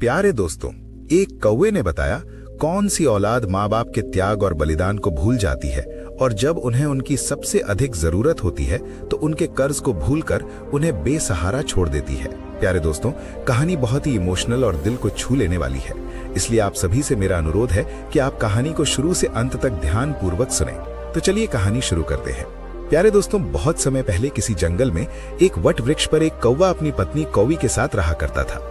प्यारे दोस्तों, एक कौवे ने बताया कौन सी औलाद माँ बाप के त्याग और बलिदान को भूल जाती है और जब उन्हें उनकी सबसे अधिक जरूरत होती है तो उनके कर्ज को भूलकर उन्हें बेसहारा छोड़ देती है। प्यारे दोस्तों, कहानी बहुत ही इमोशनल और दिल को छू लेने वाली है, इसलिए आप सभी से मेरा अनुरोध है कि आप कहानी को शुरू से अंत तक ध्यानपूर्वक सुनें। तो चलिए कहानी शुरू करते हैं। प्यारे दोस्तों, बहुत समय पहले किसी जंगल में एक वट वृक्ष पर एक कौवा अपनी पत्नी कौवी के साथ रहा करता था।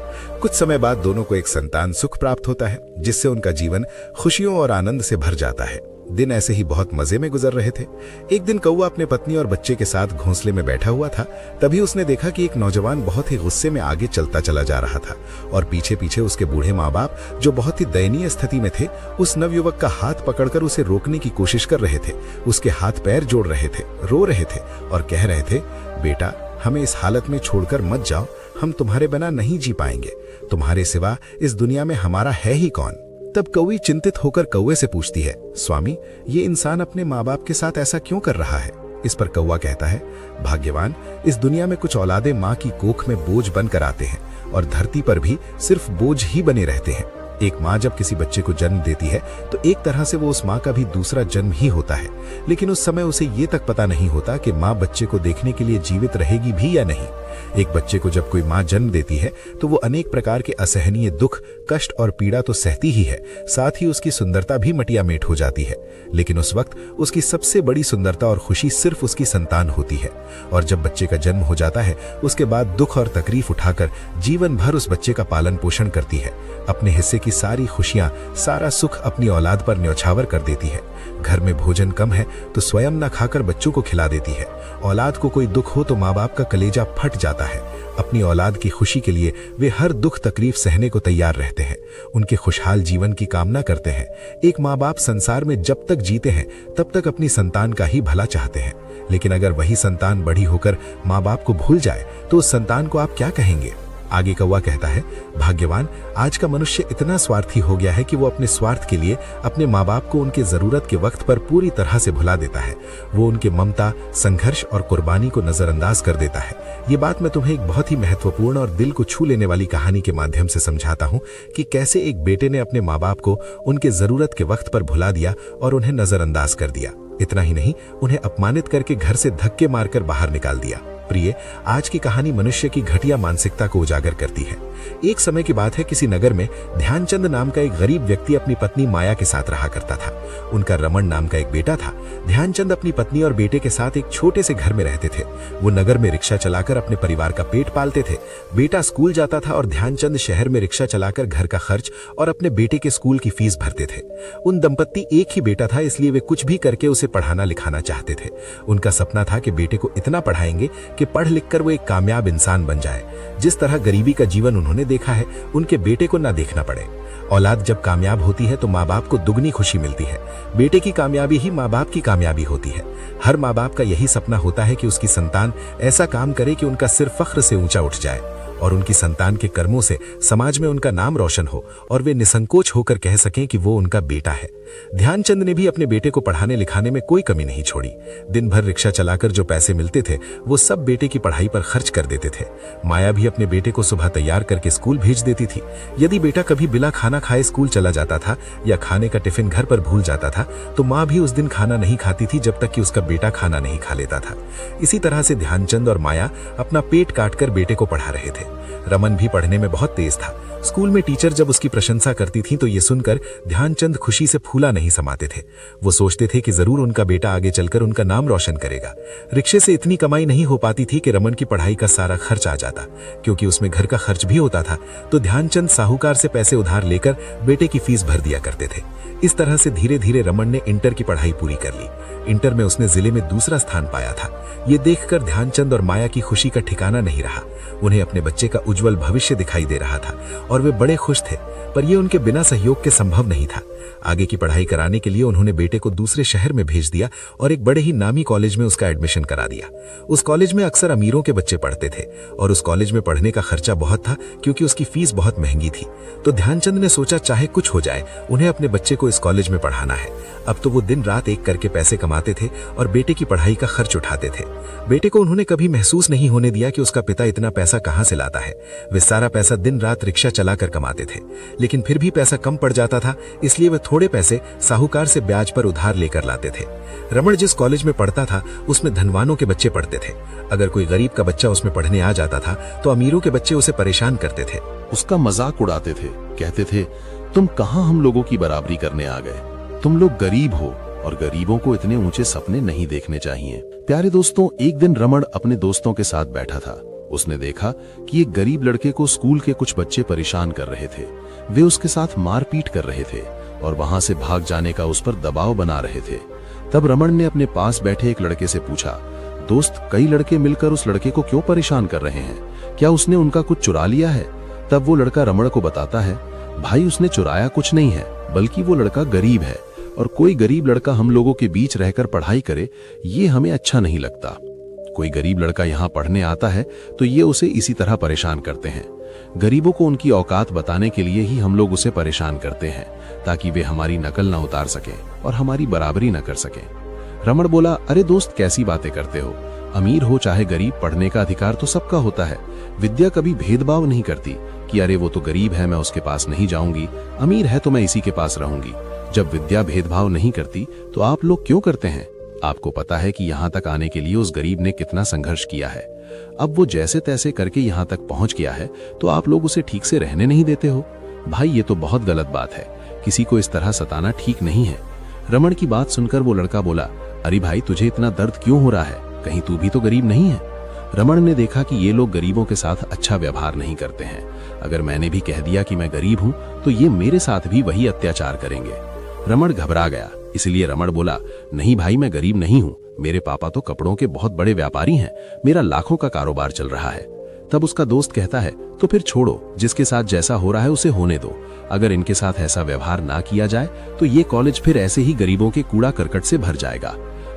कुछ समय बाद दोनों को एक संतान सुख प्राप्त होता है, जिससे उनका जीवन खुशियों और आनंद से भर जाता है। दिन ऐसे ही बहुत मजे में गुजर रहे थे। एक दिन कौवा अपने पत्नी और बच्चे के साथ घोंसले में बैठा हुआ था। तभी उसने देखा कि एक नौजवान बहुत ही गुस्से में आगे चलता चला जा रहा था और पीछे पीछे उसके बूढ़े माँ बाप, जो बहुत ही दयनीय स्थिति में थे, उस नवयुवक का हाथ पकड़कर उसे रोकने की कोशिश कर रहे थे। उसके हाथ पैर जोड़ रहे थे, रो रहे थे और कह रहे थे, बेटा, हमें इस हालत में छोड़कर मत जाओ, हम तुम्हारे बिना नहीं जी पाएंगे। तुम्हारे सिवा इस दुनिया में हमारा है ही कौन। तब कौवी चिंतित होकर कौवे से पूछती है, स्वामी, ये इंसान अपने माँ बाप के साथ ऐसा क्यों कर रहा है। इस पर कौवा कहता है, भाग्यवान, इस दुनिया में कुछ औलादे माँ की कोख में बोझ बनकर आते हैं और धरती पर भी सिर्फ बोझ ही बने रहते हैं। एक माँ जब किसी बच्चे को जन्म देती है तो एक तरह से वो उस माँ का भी दूसरा जन्म ही होता है, लेकिन उस समय उसे ये तक पता नहीं होता कि माँ बच्चे को देखने के लिए जीवित रहेगी भी या नहीं। एक बच्चे को जब कोई माँ जन्म देती है तो वो अनेक प्रकार के असहनीय दुख, कष्ट और पीड़ा तो सहती ही है, साथ ही उसकी सुंदरता भी मटियामेट हो जाती है। लेकिन उस वक्त उसकी सबसे बड़ी सुंदरता और खुशी सिर्फ उसकी संतान होती है। और जब बच्चे का जन्म हो जाता है, उसके बाद दुख और तकलीफ उठाकर जीवन भर उस बच्चे का पालन पोषण करती है। अपने हिस्से की सारी खुशियां, सारा सुख अपनी औलाद पर न्यौछावर कर देती है। घर में भोजन कम है तो स्वयं न खाकर बच्चों को खिला देती है। औलाद को कोई दुख हो तो माँ बाप का कलेजा फट जाता है। अपनी औलाद की खुशी के लिए वे हर दुख तकलीफ सहने को तैयार रहते हैं, उनके खुशहाल जीवन की कामना करते हैं। एक माँ बाप संसार में जब तक जीते हैं तब तक अपनी संतान का ही भला चाहते हैं, लेकिन अगर वही संतान बड़ी होकर माँ बाप को भूल जाए तो उस संतान को आप क्या कहेंगे। आगे कौवा कहता है, भाग्यवान, आज का मनुष्य इतना स्वार्थी हो गया है कि वो अपने स्वार्थ के लिए अपने माँ बाप को उनके जरूरत के वक्त पर पूरी तरह से भुला देता है। वो उनके ममता, संघर्ष और कुर्बानी को नजरअंदाज कर देता है। ये बात मैं तुम्हें एक बहुत ही महत्वपूर्ण और दिल को छू लेने वाली कहानी के माध्यम से समझाता हूँ कि कैसे एक बेटे ने अपने माँ बाप को उनके जरूरत के वक्त पर भुला दिया और उन्हें नजरअंदाज कर दिया। इतना ही नहीं, उन्हें अपमानित करके घर से धक्के मारकर बाहर निकाल दिया। प्रिय, आज की कहानी मनुष्य की घटिया मानसिकता को उजागर करती है। एक समय की बात है, किसी नगर में ध्यानचंद नाम का एक गरीब व्यक्ति अपनी पत्नी माया के साथ रहा करता था। उनका रमन नाम का एक बेटा था। ध्यानचंद अपनी पत्नी और बेटे के साथ एक छोटे से घर में रहते थे। वो नगर में रिक्शा चलाकर अपने परिवार का पेट पालते थे। बेटा स्कूल जाता था और ध्यानचंद शहर में रिक्शा चलाकर घर का खर्च और अपने बेटे के स्कूल की फीस भरते थे। उन दंपत्ति एक ही बेटा था, इसलिए वे कुछ भी करके उसे पढ़ाना लिखाना चाहते थे। उनका सपना था कि बेटे को इतना पढ़ाएंगे कि पढ़ लिख कर वो एक कामयाब इंसान बन जाए। जिस तरह गरीबी का जीवन उन्होंने देखा है, उनके बेटे को ना देखना पड़े। औलाद जब कामयाब होती है तो माँ बाप को दुगनी खुशी मिलती है। बेटे की कामयाबी ही माँ बाप की कामयाबी होती है। हर माँ बाप का यही सपना होता है कि उसकी संतान ऐसा काम करे कि उनका सिर फख्र से ऊंचा उठ जाए और उनकी संतान के कर्मों से समाज में उनका नाम रोशन हो और वे निसंकोच होकर कह सकें कि वो उनका बेटा है। ध्यानचंद ने भी अपने बेटे को पढ़ाने लिखाने में कोई कमी नहीं छोड़ी। दिन भर रिक्शा चलाकर जो पैसे मिलते थे वो सब बेटे की पढ़ाई पर खर्च कर देते थे। माया भी अपने बेटे को सुबह तैयार करके स्कूल भेज देती थी। यदि बेटा कभी बिना खाना खाए स्कूल चला जाता था या खाने का टिफिन घर पर भूल जाता था तो माँ भी उस दिन खाना नहीं खाती थी जब तक कि उसका बेटा खाना नहीं खा लेता था। इसी तरह से ध्यानचंद और माया अपना पेट काटकर बेटे को पढ़ा रहे थे। रमन भी पढ़ने में बहुत तेज था। स्कूल में टीचर जब उसकी प्रशंसा करती थी तो ये सुनकर ध्यानचंद खुशी से फूला नहीं समाते थे। वो सोचते थे कि जरूर उनका बेटा आगे चलकर उनका नाम रोशन करेगा। रिक्शे से इतनी कमाई नहीं हो पाती थी कि रमन की पढ़ाई का सारा खर्च आ जाता, क्योंकि उसमें घर का खर्च भी होता था। तो ध्यानचंद साहूकार से पैसे उधार लेकर बेटे की फीस भर दिया करते थे। इस तरह से धीरे धीरे रमन ने इंटर की पढ़ाई पूरी कर ली। इंटर में उसने जिले में दूसरा स्थान पाया था। ये देखकर ध्यानचंद और माया की खुशी का ठिकाना नहीं रहा। उन्हें अपने बच्चे का उज्जवल भविष्य दिखाई दे रहा था और वे बड़े खुश थे, पर यह उनके बिना सहयोग के संभव नहीं था। आगे की पढ़ाई कराने के लिए उन्होंने बेटे को दूसरे शहर में भेज दिया और एक बड़े ही नामी कॉलेज में उसका एडमिशन करा दिया। उस कॉलेज में अक्सर अमीरों के बच्चे पढ़ते थे और उस कॉलेज में पढ़ने का खर्चा बहुत था, क्योंकि उसकी फीस बहुत महंगी थी। तो ध्यानचंद ने सोचा, चाहे कुछ हो जाए, उन्हें अपने बच्चे को इस कॉलेज में पढ़ाना है। अब तो वो दिन रात एक करके पैसे कमाते थे और बेटे की पढ़ाई का खर्च उठाते थे। बेटे को उन्होंने कभी महसूस नहीं होने दिया कि उसका पिता इतना पैसा कहां से आता है। वे सारा पैसा दिन रात रिक्शा चलाकर कमाते थे, लेकिन फिर भी पैसा कम पड़ जाता था, इसलिए वे थोड़े पैसे साहूकार से ब्याज पर उधार लेकर लाते थे। रमण जिस कॉलेज में पढ़ता था उसमें धनवानों के बच्चे पढ़ते थे। अगर कोई गरीब का बच्चा उसमें पढ़ने आ जाता था तो अमीरों के बच्चे उसे परेशान करते थे। उसका मजाक उड़ाते थे, कहते थे तुम कहां हम लोगों की बराबरी करने आ गए, तुम लोग गरीब हो और गरीबों को इतने ऊंचे सपने नहीं देखने चाहिए। प्यारे दोस्तों, एक दिन रमण अपने दोस्तों के साथ बैठा था। उसने देखा कि एक गरीब लड़के को स्कूल के कुछ बच्चे परेशान कर रहे थे। वे उसके साथ मारपीट कर रहे थे और वहां से भाग जाने का उस पर दबाव बना रहे थे। तब रमण ने अपने पास बैठे एक लड़के से पूछा, दोस्त, कई लड़के मिलकर उस लड़के को क्यों परेशान कर रहे हैं? क्या उसने उनका कुछ चुरा लिया है? तब वो लड़का रमण को बताता है, भाई उसने चुराया कुछ नहीं है, बल्कि वो लड़का गरीब है और कोई गरीब लड़का हम लोगों के बीच रहकर पढ़ाई करे ये हमें अच्छा नहीं लगता। कोई गरीब लड़का यहाँ पढ़ने आता है तो ये उसे इसी तरह परेशान करते हैं। गरीबों को उनकी औकात बताने के लिए ही हम लोग उसे परेशान करते हैं, ताकि वे हमारी नकल ना उतार सकें और हमारी बराबरी न कर सकें। रमण बोला, अरे दोस्त, कैसी बातें करते हो? अमीर हो चाहे गरीब, पढ़ने का अधिकार तो सबका होता है। विद्या कभी भेदभाव नहीं करती कि अरे वो तो गरीब है, मैं उसके पास नहीं जाऊंगी, अमीर है तो मैं इसी के पास रहूंगी। जब विद्या भेदभाव नहीं करती तो आप लोग क्यों करते हैं? आपको पता है कि यहाँ तक आने के लिए उस गरीब ने कितना संघर्ष किया है। अब वो जैसे तैसे करके यहाँ तक पहुंच गया है तो आप लोग उसे ठीक से रहने नहीं देते हो। भाई, ये तो बहुत गलत बात है, किसी को इस तरह सताना ठीक नहीं है। रमण की बात सुनकर वो लड़का बोला, अरे भाई, तुझे इतना दर्द क्यों हो रहा है? कहीं तू भी तो गरीब नहीं है? रमण ने देखा कि ये लोग गरीबों के साथ अच्छा व्यवहार नहीं करते हैं। अगर मैंने भी कह दिया कि मैं गरीब हूं तो ये मेरे साथ भी वही अत्याचार करेंगे। रमण घबरा गया, इसलिए रमण बोला, नहीं भाई, मैं गरीब नहीं हूं, मेरे पापा तो कपड़ों के बहुत बड़े व्यापारी हैं, मेरा लाखों का कारोबार चल रहा है। तब उसका दोस्त कहता है, तो फिर छोड़ो, जिसके साथ जैसा हो रहा है उसे होने दो। अगर इनके साथ ऐसा व्यवहार ना किया जाए तो ये कॉलेज फिर ऐसे ही गरीबों के कूड़ा करकट से भर जाएगा।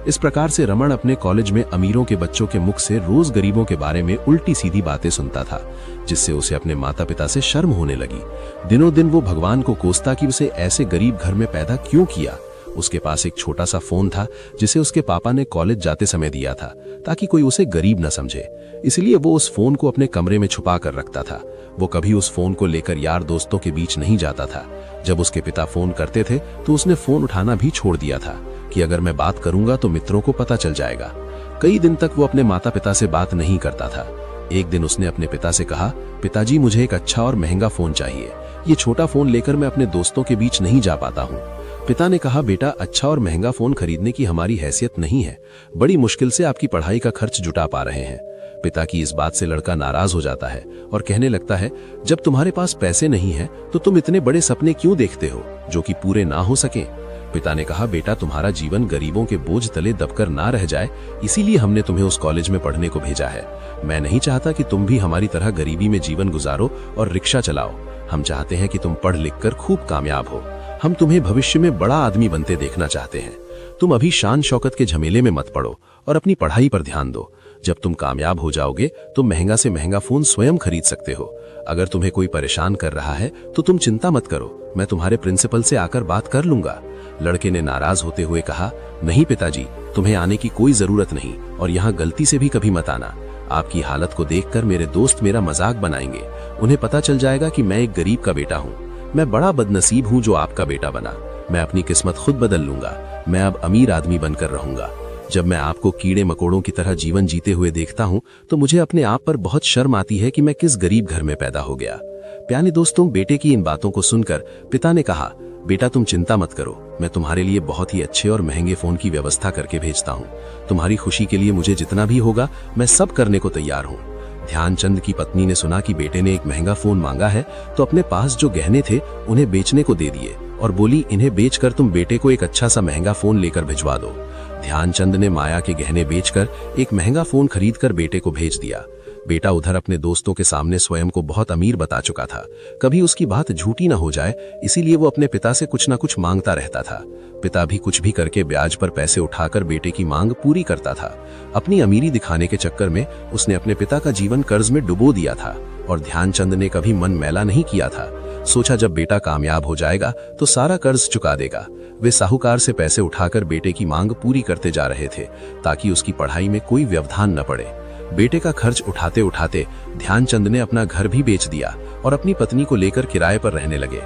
इस प्रकार से रमण अपने कॉलेज में अमीरों के बच्चों के मुख से रोज गरीबों के बारे में उल्टी सीधी बातें सुनता था, जिससे उसे अपने माता पिता से शर्म होने लगी। दिनों दिन वो भगवान को कोसता कि उसे ऐसे गरीब घर में पैदा क्यों किया। उसके पास एक छोटा सा फोन था जिसे उसके पापा ने कॉलेज जाते समय दिया था, ताकि कोई उसे गरीब न समझे। इसलिए वो उस फोन को अपने कमरे में छुपा कर रखता था। वो कभी उस फोन को लेकर यार दोस्तों के बीच नहीं जाता था। जब उसके पिता फोन करते थे तो उसने फोन उठाना भी छोड़ दिया था कि अगर मैं बात करूंगा तो मित्रों को पता चल जाएगा। कई दिन तक वो अपने माता पिता से बात नहीं करता था। एक दिन उसने अपने पिता से कहा, पिताजी, मुझे एक अच्छा और महंगा फोन चाहिए, ये छोटा फोन लेकर मैं अपने दोस्तों के बीच नहीं जा पाता हूँ। पिता ने कहा, बेटा, अच्छा और महंगा फोन खरीदने की हमारी हैसियत नहीं है, बड़ी मुश्किल से आपकी पढ़ाई का खर्च जुटा पा रहे हैं। पिता की इस बात से लड़का नाराज हो जाता है और कहने लगता है, जब तुम्हारे पास पैसे नहीं है तो तुम इतने बड़े सपने क्यों देखते हो जो कि पूरे ना हो सके। पिता ने कहा, बेटा, तुम्हारा जीवन गरीबों के बोझ तले दबकर ना रह जाए, इसीलिए हमने तुम्हें उस कॉलेज में पढ़ने को भेजा है। मैं नहीं चाहता कि तुम भी हमारी तरह गरीबी में जीवन गुजारो और रिक्शा चलाओ। हम चाहते हैं कि तुम पढ़ लिख कर खूब कामयाब हो। हम तुम्हें भविष्य में बड़ा आदमी बनते देखना चाहते हैं। तुम अभी शान शौकत के झमेले में मत पड़ो और अपनी पढ़ाई पर ध्यान दो। जब तुम कामयाब हो जाओगे तो महंगा से महंगा फोन स्वयं खरीद सकते हो। अगर तुम्हें कोई परेशान कर रहा है तो तुम चिंता मत करो, मैं तुम्हारे प्रिंसिपल से आकर बात कर लूंगा। लड़के ने नाराज होते हुए कहा, नहीं पिताजी, तुम्हें आने की कोई जरूरत नहीं और यहाँ गलती से भी कभी मत आना। आपकी हालत को देखकर मेरे दोस्त मेरा मजाक बनाएंगे। उन्हें पता चल जाएगा कि मैं एक गरीब का बेटा हूँ। मैं बड़ा बदनसीब हूँ जो आपका बेटा बना। मैं अपनी किस्मत खुद बदल लूंगा। मैं अब अमीर आदमी बनकर रहूंगा। जब मैं आपको कीड़े मकोड़ों की तरह जीवन जीते हुए देखता हूँ तो मुझे अपने आप पर बहुत शर्म आती है कि मैं किस गरीब घर में पैदा हो गया। प्यारे दोस्तों, बेटे की इन बातों को सुनकर पिता ने कहा, बेटा, तुम चिंता मत करो, मैं तुम्हारे लिए बहुत ही अच्छे और महंगे फोन की व्यवस्था करके भेजता हूँ। तुम्हारी खुशी के लिए मुझे जितना भी होगा मैं सब करने को तैयार हूँ। ध्यानचंद की पत्नी ने सुना कि बेटे ने एक महंगा फोन मांगा है तो अपने पास जो गहने थे उन्हें बेचने को दे दिए और बोली, इन्हें बेचकर तुम बेटे को एक अच्छा सा महंगा फोन लेकर भिजवा दो। ध्यानचंद ने माया के गहने बेचकर एक महंगा फोन खरीदकर बेटे को भेज दिया। बेटा उधर अपने दोस्तों के सामने स्वयं को बहुत अमीर बता चुका था। कभी उसकी बात झूठी न हो जाए, इसीलिए वो अपने पिता से कुछ न कुछ मांगता रहता था। पिता भी कुछ भी करके ब्याज पर पैसे उठाकर बेटे की मांग पूरी करता था। अपनी अमीरी दिखाने के चक्कर में उसने अपने पिता का जीवन कर्ज में डुबो दिया था और ध्यानचंद ने कभी मन मैला नहीं किया था। सोचा जब बेटा कामयाब हो जाएगा तो सारा कर्ज चुका देगा। वे साहूकार से पैसे उठाकर बेटे की मांग पूरी करते जा रहे थे ताकि उसकी पढ़ाई में कोई व्यवधान न पड़े। बेटे का खर्च उठाते उठाते ध्यानचंद ने अपना घर भी बेच दिया और अपनी पत्नी को लेकर किराए पर रहने लगे।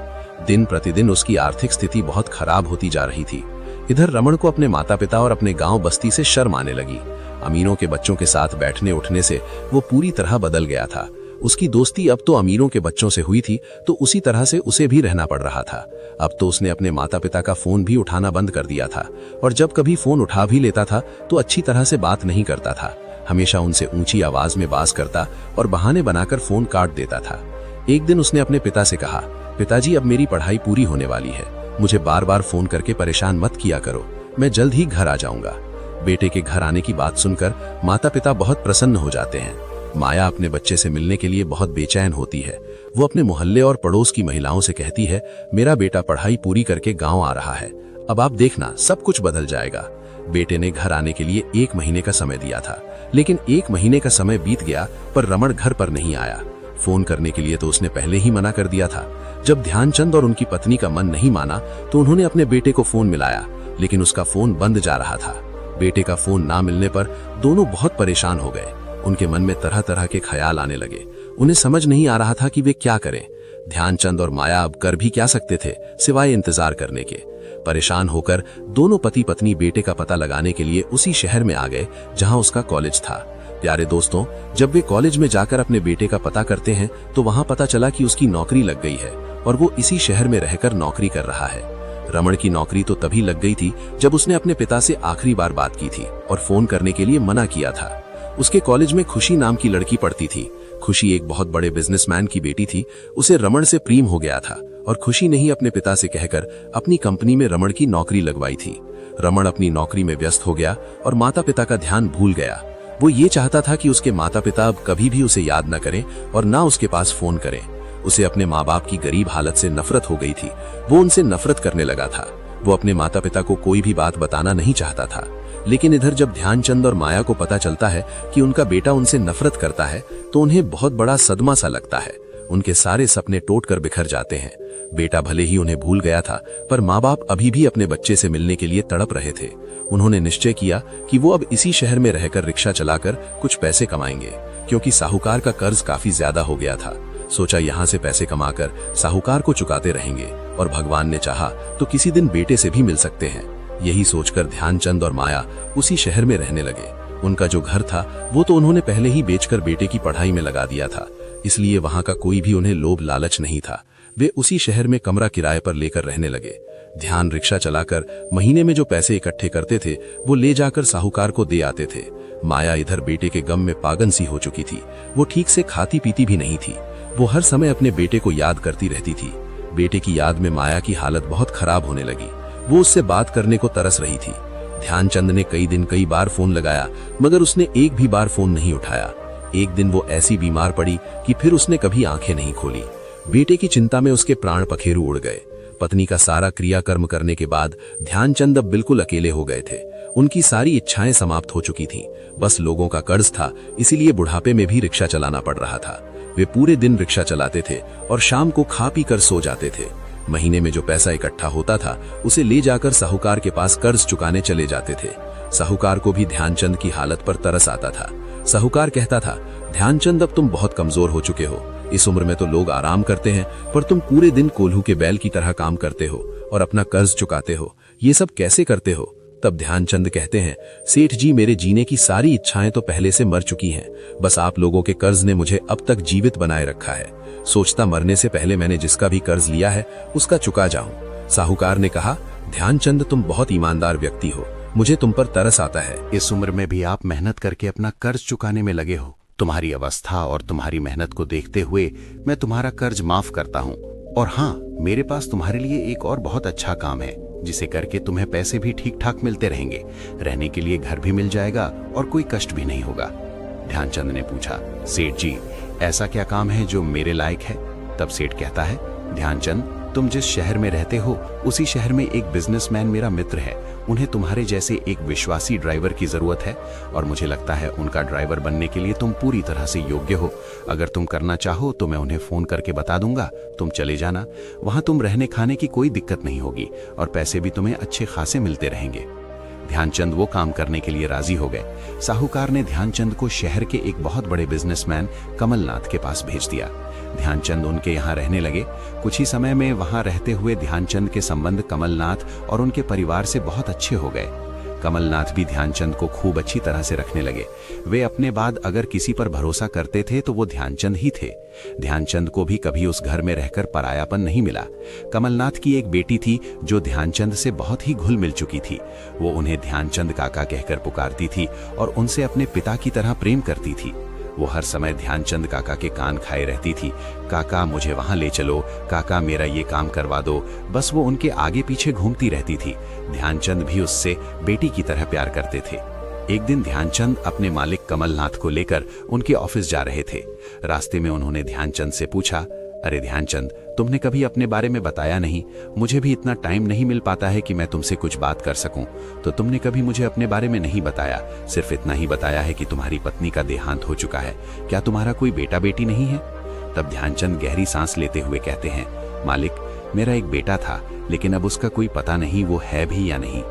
दिन प्रतिदिन उसकी आर्थिक स्थिति बहुत खराब होती जा रही थी। इधर रमण को अपने माता पिता और अपने गांव बस्ती से शर्म आने लगी। अमीरों के बच्चों के साथ बैठने उठने से वो पूरी तरह बदल गया था। उसकी दोस्ती अब तो अमीरों के बच्चों से हुई थी तो उसी तरह से उसे भी रहना पड़ रहा था। अब तो उसने अपने माता पिता का फोन भी उठाना बंद कर दिया था और जब कभी फोन उठा भी लेता था तो अच्छी तरह से बात नहीं करता था। हमेशा उनसे ऊंची आवाज में बात करता और बहाने बनाकर फोन काट देता था। एक दिन उसने अपने पिता से कहा, पिताजी अब मेरी पढ़ाई पूरी होने वाली है, मुझे बार बार फोन करके परेशान मत किया करो, मैं जल्द ही घर आ जाऊंगा। बेटे के घर आने की बात सुनकर माता पिता बहुत प्रसन्न हो जाते हैं। माया अपने बच्चे से मिलने के लिए बहुत बेचैन होती है। वो अपने मोहल्ले और पड़ोस की महिलाओं से कहती है, मेरा बेटा पढ़ाई पूरी करके गांव आ रहा है, अब आप देखना सब कुछ बदल जाएगा। बेटे ने घर आने के लिए 1 महीने का समय दिया था, लेकिन 1 महीने का समय बीत गया पर रमण घर पर नहीं आया। फोन करने के लिए तो उसने पहले ही मना कर दिया था। जब ध्यानचंद और उनकी पत्नी का मन नहीं माना तो उन्होंने अपने बेटे को फोन मिलाया, लेकिन उसका फोन बंद जा रहा था। बेटे का फोन ना मिलने पर दोनों बहुत परेशान हो गए। उनके मन में तरह तरह के ख्याल आने लगे। उन्हें समझ नहीं आ रहा था कि वे क्या करें। ध्यानचंद और माया अब कर भी क्या सकते थे सिवाय इंतजार करने के। परेशान होकर दोनों पति पत्नी बेटे का पता लगाने के लिए उसी शहर में आ गए जहां उसका कॉलेज था। प्यारे दोस्तों, जब वे कॉलेज में जाकर अपने बेटे का पता करते हैं तो वहां पता चला कि उसकी नौकरी लग गई है और वो इसी शहर में रहकर नौकरी कर रहा है। रमण की नौकरी तो तभी लग गई थी जब उसने अपने पिता से आखिरी बार बात की थी और फोन करने के लिए मना किया था। उसके कॉलेज में खुशी नाम की लड़की पढ़ती थी। खुशी एक बहुत बड़े बिजनेसमैन की बेटी थी। उसे रमण से प्रेम हो गया था और खुशी ने ही अपने पिता से कहकर अपनी कंपनी में रमण की नौकरी लगवाई थी। रमण अपनी नौकरी में व्यस्त हो गया और माता पिता का ध्यान भूल गया। वो ये चाहता था कि उसके माता पिता अब कभी भी उसे याद न करें और ना उसके पास फोन करें। उसे अपने माँ बाप की गरीब हालत से नफरत हो गई थी। वो उनसे नफरत करने लगा था। वो अपने माता पिता को कोई भी बात बताना नहीं चाहता था। लेकिन इधर जब ध्यानचंद और माया को पता चलता है कि उनका बेटा उनसे नफरत करता है तो उन्हें बहुत बड़ा सदमा सा लगता है। उनके सारे सपने टूटकर बिखर जाते हैं। बेटा भले ही उन्हें भूल गया था पर माँ बाप अभी भी अपने बच्चे से मिलने के लिए तड़प रहे थे। उन्होंने निश्चय किया कि वो अब इसी शहर में रहकर रिक्शा चलाकर कुछ पैसे कमाएंगे, क्योंकि साहूकार का कर्ज काफी ज्यादा हो गया था। सोचा यहाँ से पैसे कमाकर साहूकार को चुकाते रहेंगे और भगवान ने चाहा तो किसी दिन बेटे से भी मिल सकते हैं। यही सोचकर ध्यानचंद और माया उसी शहर में रहने लगे। उनका जो घर था वो तो उन्होंने पहले ही बेचकर बेटे की पढ़ाई में लगा दिया था, इसलिए वहां का कोई भी उन्हें लोभ लालच नहीं था। वे उसी शहर में कमरा किराए पर लेकर रहने लगे। ध्यान रिक्शा चलाकर महीने में जो पैसे इकट्ठे करते थे वो ले जाकर साहूकार को दे आते थे। माया इधर बेटे के गम में पागल सी हो चुकी थी। वो ठीक से खाती पीती भी नहीं थी। वो हर समय अपने बेटे को याद करती रहती थी। बेटे की याद में माया की हालत बहुत खराब होने लगी। वो उससे बात करने को तरस रही थी। ध्यानचंद ने कई दिन कई बार फोन लगाया मगर उसने एक भी बार फोन नहीं उठाया। एक दिन वो ऐसी बीमार पड़ी कि फिर उसने कभी आंखें नहीं खोली। बेटे की चिंता में उसके प्राण पखेरु उड़ गए। पत्नी का सारा क्रियाकर्म करने के बाद ध्यानचंद अब बिल्कुल अकेले हो गए थे। उनकी सारी इच्छाएं समाप्त हो चुकी थीं। बस लोगों का कर्ज था, इसीलिए बुढ़ापे में भी रिक्शा चलाना पड़ रहा था। वे पूरे दिन रिक्शा चलाते थे और शाम को खा पी कर सो जाते थे। महीने में जो पैसा इकट्ठा होता था उसे ले जाकर साहूकार के पास कर्ज चुकाने चले जाते थे। साहूकार को भी ध्यानचंद की हालत पर तरस आता था। साहूकार कहता था, ध्यानचंद अब तुम बहुत कमजोर हो चुके हो। इस उम्र में तो लोग आराम करते हैं पर तुम पूरे दिन कोल्हू के बैल की तरह काम करते हो और अपना कर्ज चुकाते हो। ये सब कैसे करते हो? तब ध्यानचंद कहते हैं, सेठ जी, मेरे जीने की सारी इच्छाएं तो पहले से मर चुकी हैं। बस आप लोगों के कर्ज ने मुझे अब तक जीवित बनाए रखा है। सोचता मरने से पहले मैंने जिसका भी कर्ज लिया है उसका चुका जाऊं। साहूकार ने कहा, ध्यानचंद, तुम बहुत ईमानदार व्यक्ति हो, मुझे तुम पर तरस आता है। इस उम्र में भी आप मेहनत करके अपना कर्ज चुकाने में लगे हो। तुम्हारी अवस्था और तुम्हारी मेहनत को देखते हुए मैं तुम्हारा कर्ज माफ करता हूँ। और हाँ, मेरे पास तुम्हारे लिए एक और बहुत अच्छा काम है जिसे करके तुम्हें पैसे भी ठीक ठाक मिलते रहेंगे। रहने के लिए घर भी मिल जाएगा और कोई कष्ट भी नहीं होगा। ध्यानचंद ने पूछा, सेठ जी, ऐसा क्या काम है जो मेरे लायक है? तब सेठ कहता है, ध्यानचंद, तुम जिस शहर में रहते हो उसी शहर में एक बिजनेसमैन मेरा मित्र है। उन्हें तुम्हारे जैसे एक विश्वासी ड्राइवर की जरूरत है और मुझे लगता है उनका ड्राइवर बनने के लिए तुम पूरी तरह से योग्य हो। अगर तुम करना चाहो तो मैं उन्हें फोन करके बता दूंगा, तुम चले जाना। वहां तुम रहने खाने की कोई दिक्कत नहीं होगी और पैसे भी तुम्हें अच्छे खासे मिलते रहेंगे। ध्यानचंद वो काम करने के लिए राजी हो गए। साहूकार ने ध्यानचंद को शहर के एक बहुत बड़े बिजनेसमैन कमलनाथ के पास भेज दिया। ध्यानचंद उनके यहाँ रहने लगे। कुछ ही समय में वहाँ रहते हुए ध्यानचंद के संबंध कमलनाथ और उनके परिवार से बहुत अच्छे हो गए। कमलनाथ भी ध्यानचंद को खूब अच्छी तरह से रखने लगे। वे अपने बाद अगर किसी पर भरोसा करते थे तो वो ध्यानचंद ही थे। ध्यानचंद को भी कभी उस घर में रहकर परायापन नहीं मिला। कमलनाथ की एक बेटी थी जो ध्यानचंद से बहुत ही घुल मिल चुकी थी। वो उन्हें ध्यानचंद काका कहकर पुकारती थी और उनसे अपने पिता की तरह प्रेम करती थी। वो हर समय ध्यानचंद काका के कान खाए रहती थी। काका मुझे वहां ले चलो, काका मेरा ये काम करवा दो। बस वो उनके आगे पीछे घूमती रहती थी। ध्यानचंद भी उससे बेटी की तरह प्यार करते थे। एक दिन ध्यानचंद अपने मालिक कमलनाथ को लेकर उनके ऑफिस जा रहे थे। रास्ते में उन्होंने ध्यानचंद से पूछा, अरे ध्यानचंद, तुमने कभी अपने बारे में बताया नहीं। मुझे भी इतना टाइम नहीं मिल पाता है कि मैं तुमसे कुछ बात कर सकूं। तो तुमने कभी मुझे अपने बारे में नहीं बताया, सिर्फ इतना ही बताया है कि तुम्हारी पत्नी का देहांत हो चुका है। क्या तुम्हारा कोई बेटा बेटी नहीं है? तब ध्यानचंद गहरी सांस लेते हुए कहते हैं, मालिक, मेरा एक बेटा था, लेकिन अब उसका कोई पता नहीं वो है भी या नहीं।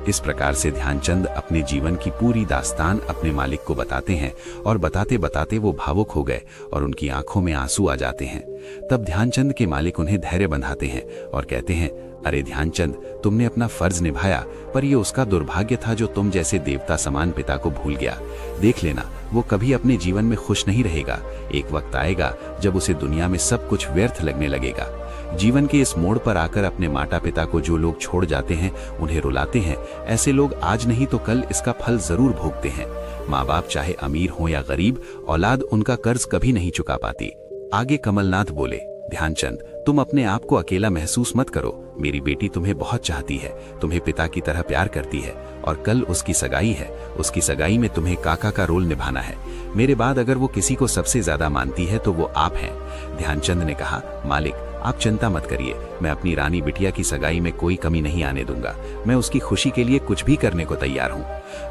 इस प्रकार से ध्यानचंद अपने जीवन की पूरी दास्तान अपने मालिक को बताते हैं और बताते बताते वो भावुक हो गए और उनकी आंखों में आंसू आ जाते हैं। तब ध्यानचंद के मालिक उन्हें धैर्य बंधाते हैं और कहते हैं, अरे ध्यानचंद, तुमने अपना फर्ज निभाया, पर ये उसका दुर्भाग्य था जो तुम जैसे देवता समान पिता को भूल गया। देख लेना, वो कभी अपने जीवन में खुश नहीं रहेगा। एक वक्त आएगा जब उसे दुनिया में सब कुछ व्यर्थ लगने लगेगा। जीवन के इस मोड़ पर आकर अपने माता पिता को जो लोग छोड़ जाते हैं, उन्हें रुलाते हैं, ऐसे लोग आज नहीं तो कल इसका फल जरूर भोगते हैं। माँ बाप चाहे अमीर हो या गरीब, औलाद उनका कर्ज कभी नहीं चुका पाती। आगे कमलनाथ बोले, ध्यानचंद, तुम अपने आप को अकेला महसूस मत करो। मेरी बेटी तुम्हें बहुत चाहती है, तुम्हें पिता की तरह प्यार करती है और कल उसकी सगाई है। उसकी सगाई में तुम्हें काका का रोल निभाना है। मेरे बाद अगर वो किसी को सबसे ज्यादा मानती है तो वो आप हैं। ध्यानचंद ने कहा, मालिक, आप चिंता मत करिए, मैं अपनी रानी बिटिया की सगाई में कोई कमी नहीं आने दूंगा। मैं उसकी खुशी के लिए कुछ भी करने को तैयार हूँ।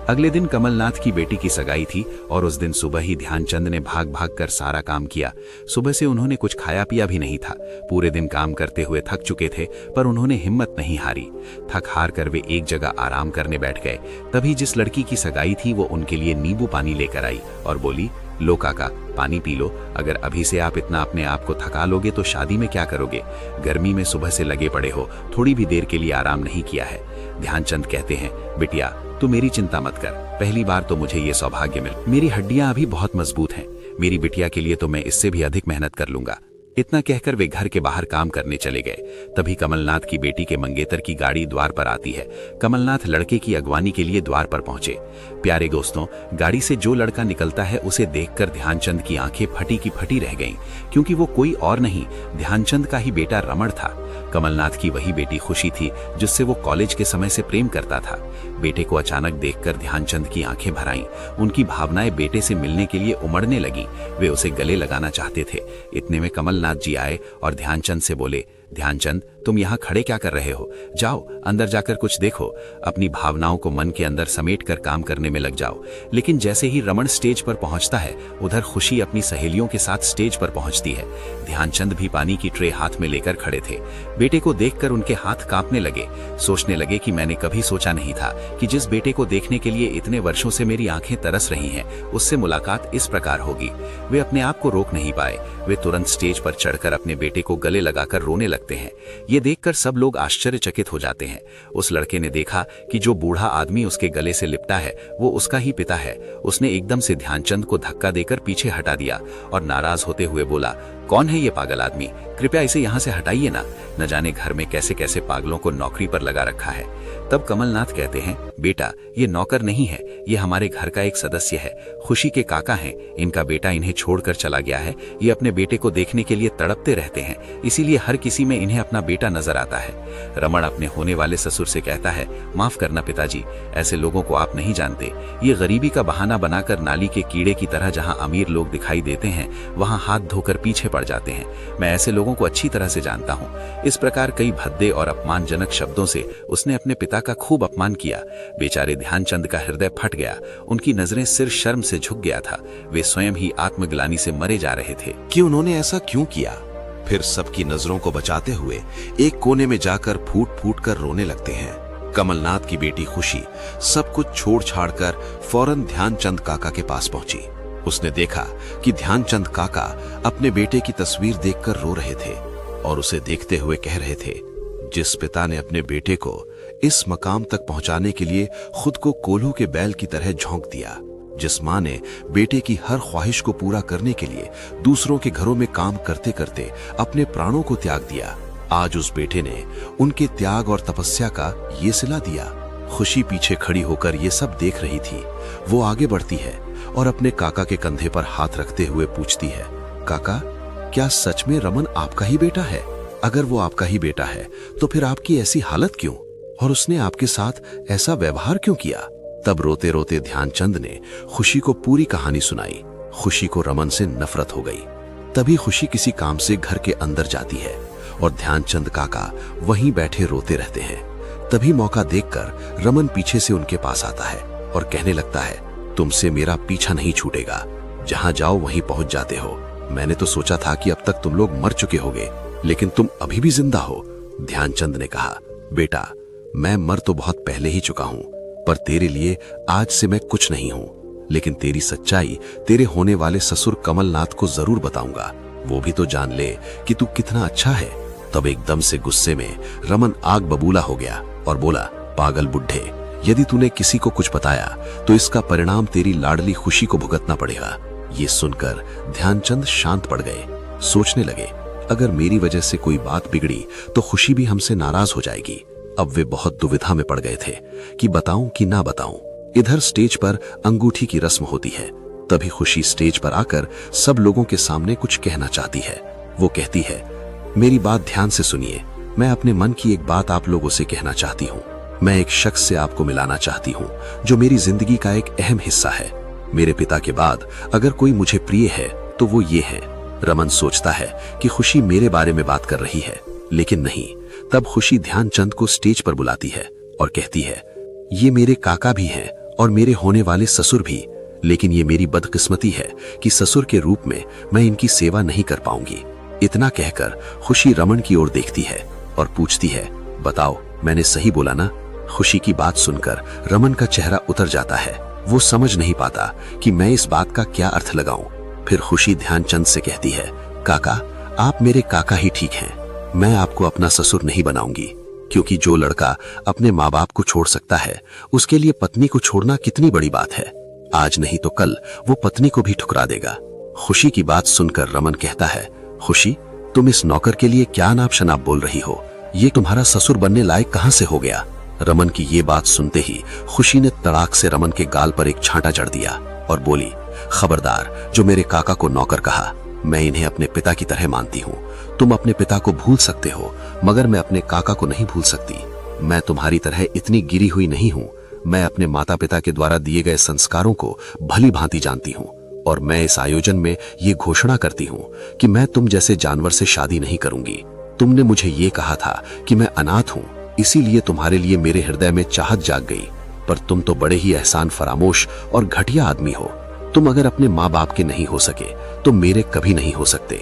अगले दिन कमलनाथ की बेटी की सगाई थी और उस दिन सुबह ही ध्यानचंद ने भाग भाग कर सारा काम किया। सुबह से उन्होंने कुछ खाया पिया भी नहीं था। पूरे दिन काम करते हुए थक चुके थे, पर उन्होंने हिम्मत नहीं हारी। थक हार कर वे एक जगह आराम करने बैठ गए। तभी जिस लड़की की सगाई थी वो उनके लिए नींबू पानी लेकर आई और बोली, लो काका, पानी पी लो। अगर अभी से आप इतना अपने आप को थका लोगे तो शादी में क्या करोगे? गर्मी में सुबह से लगे पड़े हो, थोड़ी भी देर के लिए आराम नहीं किया है। ध्यानचंद कहते हैं, बिटिया, तू मेरी चिंता मत कर। पहली बार तो मुझे ये सौभाग्य मिला। मेरी हड्डियां अभी बहुत मजबूत हैं। मेरी बिटिया के लिए तो मैं इससे भी अधिक मेहनत कर लूंगा। इतना कहकर वे घर के बाहर काम करने चले गए। तभी कमलनाथ की बेटी के मंगेतर की गाड़ी द्वार पर आती है। कमलनाथ लड़के की अगवानी के लिए द्वार पर पहुंचे। प्यारे दोस्तों, गाड़ी से जो लड़का निकलता है उसे देखकर ध्यानचंद की आंखें फटी की फटी रह गईं, क्योंकि वो कोई और नहीं, ध्यानचंद का ही बेटा रमण था। कमलनाथ की वही बेटी खुशी थी जिससे वो कॉलेज के समय से प्रेम करता था। बेटे को अचानक देखकर ध्यानचंद की आंखें भर आईं। उनकी भावनाएं बेटे से मिलने के लिए उमड़ने लगी। वे उसे गले लगाना चाहते थे। इतने में कमलनाथ जी आए और ध्यानचंद से बोले, ध्यानचंद, तुम यहाँ खड़े क्या कर रहे हो? जाओ अंदर जाकर कुछ देखो। अपनी भावनाओं को मन के अंदर समेट कर काम करने में लग जाओ। लेकिन जैसे ही रमण स्टेज पर पहुंचता है, उधर खुशी अपनी सहेलियों के साथ स्टेज पर पहुंचती है। ध्यानचंद भी पानी की ट्रे हाथ में लेकर खड़े थे। बेटे को देखकर उनके हाथ कांपने लगे। सोचने लगे कि मैंने कभी सोचा नहीं था कि जिस बेटे को देखने के लिए इतने वर्षों से मेरी आंखें तरस रही हैं, उससे मुलाकात इस प्रकार होगी। वे अपने आप को रोक नहीं पाए। वे तुरंत स्टेज पर चढ़कर अपने बेटे को गले लगाकर रोने लगते हैं। ये देखकर सब लोग आश्चर्यचकित हो जाते हैं। उस लड़के ने देखा कि जो बूढ़ा आदमी उसके गले से लिपटा है वो उसका ही पिता है। उसने एकदम से ध्यानचंद को धक्का देकर पीछे हटा दिया और नाराज होते हुए बोला, कौन है ये पागल आदमी? कृपया इसे यहाँ से हटाइए ना। न जाने घर में कैसे कैसे पागलों को नौकरी पर लगा रखा है। तब कमलनाथ कहते हैं, बेटा, ये नौकर नहीं है, ये हमारे घर का एक सदस्य है। खुशी के काका हैं। इनका बेटा इन्हें छोड़कर चला गया है। ये अपने बेटे को देखने के लिए तड़पते रहते हैं, इसीलिए हर किसी में इन्हें अपना बेटा नजर आता है। रमण अपने होने वाले ससुर से कहता है, माफ करना पिताजी, ऐसे लोगों को आप नहीं जानते। ये गरीबी का बहाना बनाकर नाली के कीड़े की तरह जहाँ अमीर लोग दिखाई देते हैं, वहाँ हाथ धोकर पीछे पड़ जाते हैं। मैं ऐसे लोगों को अच्छी तरह से जानता हूँ। इस प्रकार कई भद्दे और अपमानजनक शब्दों से उसने अपने पिता का खूब अपमान किया। बेचारे ध्यानचंद का हृदय फट गया। उनकी नजरें सिर शर्म से झुक गया था। वे स्वयं ही आत्मग्लानि से मरे जा रहे थे कि उन्होंने ऐसा क्यों किया। फिर सबकी नजरों को बचाते हुए एक कोने में जाकर फूट फूट कर रोने लगते हैं। कमलनाथ की बेटी खुशी सब कुछ छोड़ छाड़ कर फौरन ध्यानचंद काका के पास पहुंची। उसने देखा कि ध्यानचंद काका अपने बेटे की तस्वीर देखकर रो रहे थे और उसे देखते हुए कह रहे थे, जिस पिता ने अपने बेटे को इस मकाम तक पहुंचाने के लिए खुद को कोल्हू के बैल की तरह झोंक दिया, जिस मां ने बेटे की हर ख्वाहिश को पूरा करने के लिए दूसरों के घरों में काम करते करते अपने प्राणों को त्याग दिया, आज उस बेटे ने उनके त्याग और तपस्या का ये सिला दिया। खुशी पीछे खड़ी होकर ये सब देख रही थी। वो आगे बढ़ती है और अपने काका के कंधे पर हाथ रखते हुए पूछती है, काका, क्या सच में रमन आपका ही बेटा है? अगर वो आपका ही बेटा है तो फिर आपकी ऐसी हालत क्यों, और उसने आपके साथ ऐसा व्यवहार क्यों किया? तब रोते रोते ध्यानचंद ने खुशी को पूरी कहानी सुनाई। खुशी को रमन से नफरत हो गई। तभी खुशी किसी काम से घर के अंदर जाती है और ध्यानचंद काका वहीं बैठे रोते रहते हैं। तभी मौका देखकर रमन पीछे से उनके पास आता है और कहने लगता है, तुमसे मेरा पीछा नहीं छूटेगा, जहां जाओ वहीं पहुंच जाते हो। मैंने तो सोचा था कि अब तक तुम लोग मर चुके होगे, लेकिन तुम अभी भी जिंदा हो। ध्यानचंद ने कहा, बेटा, मैं मर तो बहुत पहले ही चुका हूं, पर तेरे लिए आज से मैं कुछ नहीं हूं, लेकिन तेरी सच्चाई तेरे होने वाले ससुर कमलनाथ को जरूर बताऊंगा। वो भी तो जान ले कि तू कितना अच्छा है। तब एकदम से गुस्से में रमन आग बबूला हो गया और बोला, पागल बुढ़े, यदि तूने किसी को कुछ बताया तो इसका परिणाम तेरी लाडली खुशी को भुगतना पड़ेगा। ये सुनकर ध्यानचंद शांत पड़ गए। सोचने लगे, अगर मेरी वजह से कोई बात बिगड़ी तो खुशी भी हमसे नाराज हो जाएगी। अब वे बहुत दुविधा में पड़ गए थे कि बताऊं कि ना बताऊं। इधर स्टेज पर अंगूठी की रस्म होती है। तभी खुशी स्टेज पर आकर सब लोगों के सामने कुछ कहना चाहती है। वो कहती है, मेरी बात ध्यान से सुनिए, मैं अपने मन की एक बात आप लोगों से कहना चाहती हूँ। मैं एक शख्स से आपको मिलाना चाहती हूँ जो मेरी जिंदगी का एक अहम हिस्सा है। मेरे पिता के बाद अगर कोई मुझे प्रिय है तो वो ये है। रमन सोचता है कि खुशी मेरे बारे में बात कर रही है, लेकिन नहीं। तब खुशी ध्यानचंद को स्टेज पर बुलाती है और कहती है, ये मेरे काका भी हैं और मेरे होने वाले ससुर भी, लेकिन ये मेरी बदकिस्मती है कि ससुर के रूप में मैं इनकी सेवा नहीं कर पाऊंगी। इतना कहकर खुशी रमन की ओर देखती है और पूछती है, बताओ, मैंने सही बोला ना? खुशी की बात सुनकर रमन का चेहरा उतर जाता है। वो समझ नहीं पाता कि मैं इस बात का क्या अर्थ लगाऊं। फिर खुशी ध्यानचंद से कहती है, काका, आप मेरे काका ही ठीक हैं। मैं आपको अपना ससुर नहीं बनाऊंगी, क्योंकि जो लड़का अपने माँ बाप को छोड़ सकता है, उसके लिए पत्नी को छोड़ना कितनी बड़ी बात है। आज नहीं तो कल वो पत्नी को भी ठुकरा देगा। खुशी की बात सुनकर रमन कहता है, खुशी, तुम इस नौकर के लिए क्या नाप शनाप बोल रही हो? ये तुम्हारा ससुर बनने लायक कहां से हो गया? रमन की ये बात सुनते ही खुशी ने तड़ाक से रमन के गाल पर एक छांटा जड़ दिया और बोली, खबरदार, जो मेरे काका को नौकर कहा, मैं इन्हें अपने पिता की तरह मानती हूँ। तुम अपने पिता को भूल सकते हो, मगर मैं अपने काका को नहीं भूल सकती। मैं तुम्हारी तरह इतनी गिरी हुई नहीं हूँ। मैं अपने माता पिता के द्वारा दिए गए संस्कारों को भली भांति जानती हूँ, और मैं इस आयोजन में ये घोषणा करती हूँ कि मैं तुम जैसे जानवर से शादी नहीं करूंगी। तुमने मुझे ये कहा था कि मैं अनाथ हूँ, इसीलिए तुम्हारे लिए मेरे हृदय में चाहत जाग गई, पर तुम तो बड़े ही एहसान फरामोश और घटिया आदमी हो। तुम अगर अपने माँ बाप के नहीं हो सके तो मेरे कभी नहीं हो सकते।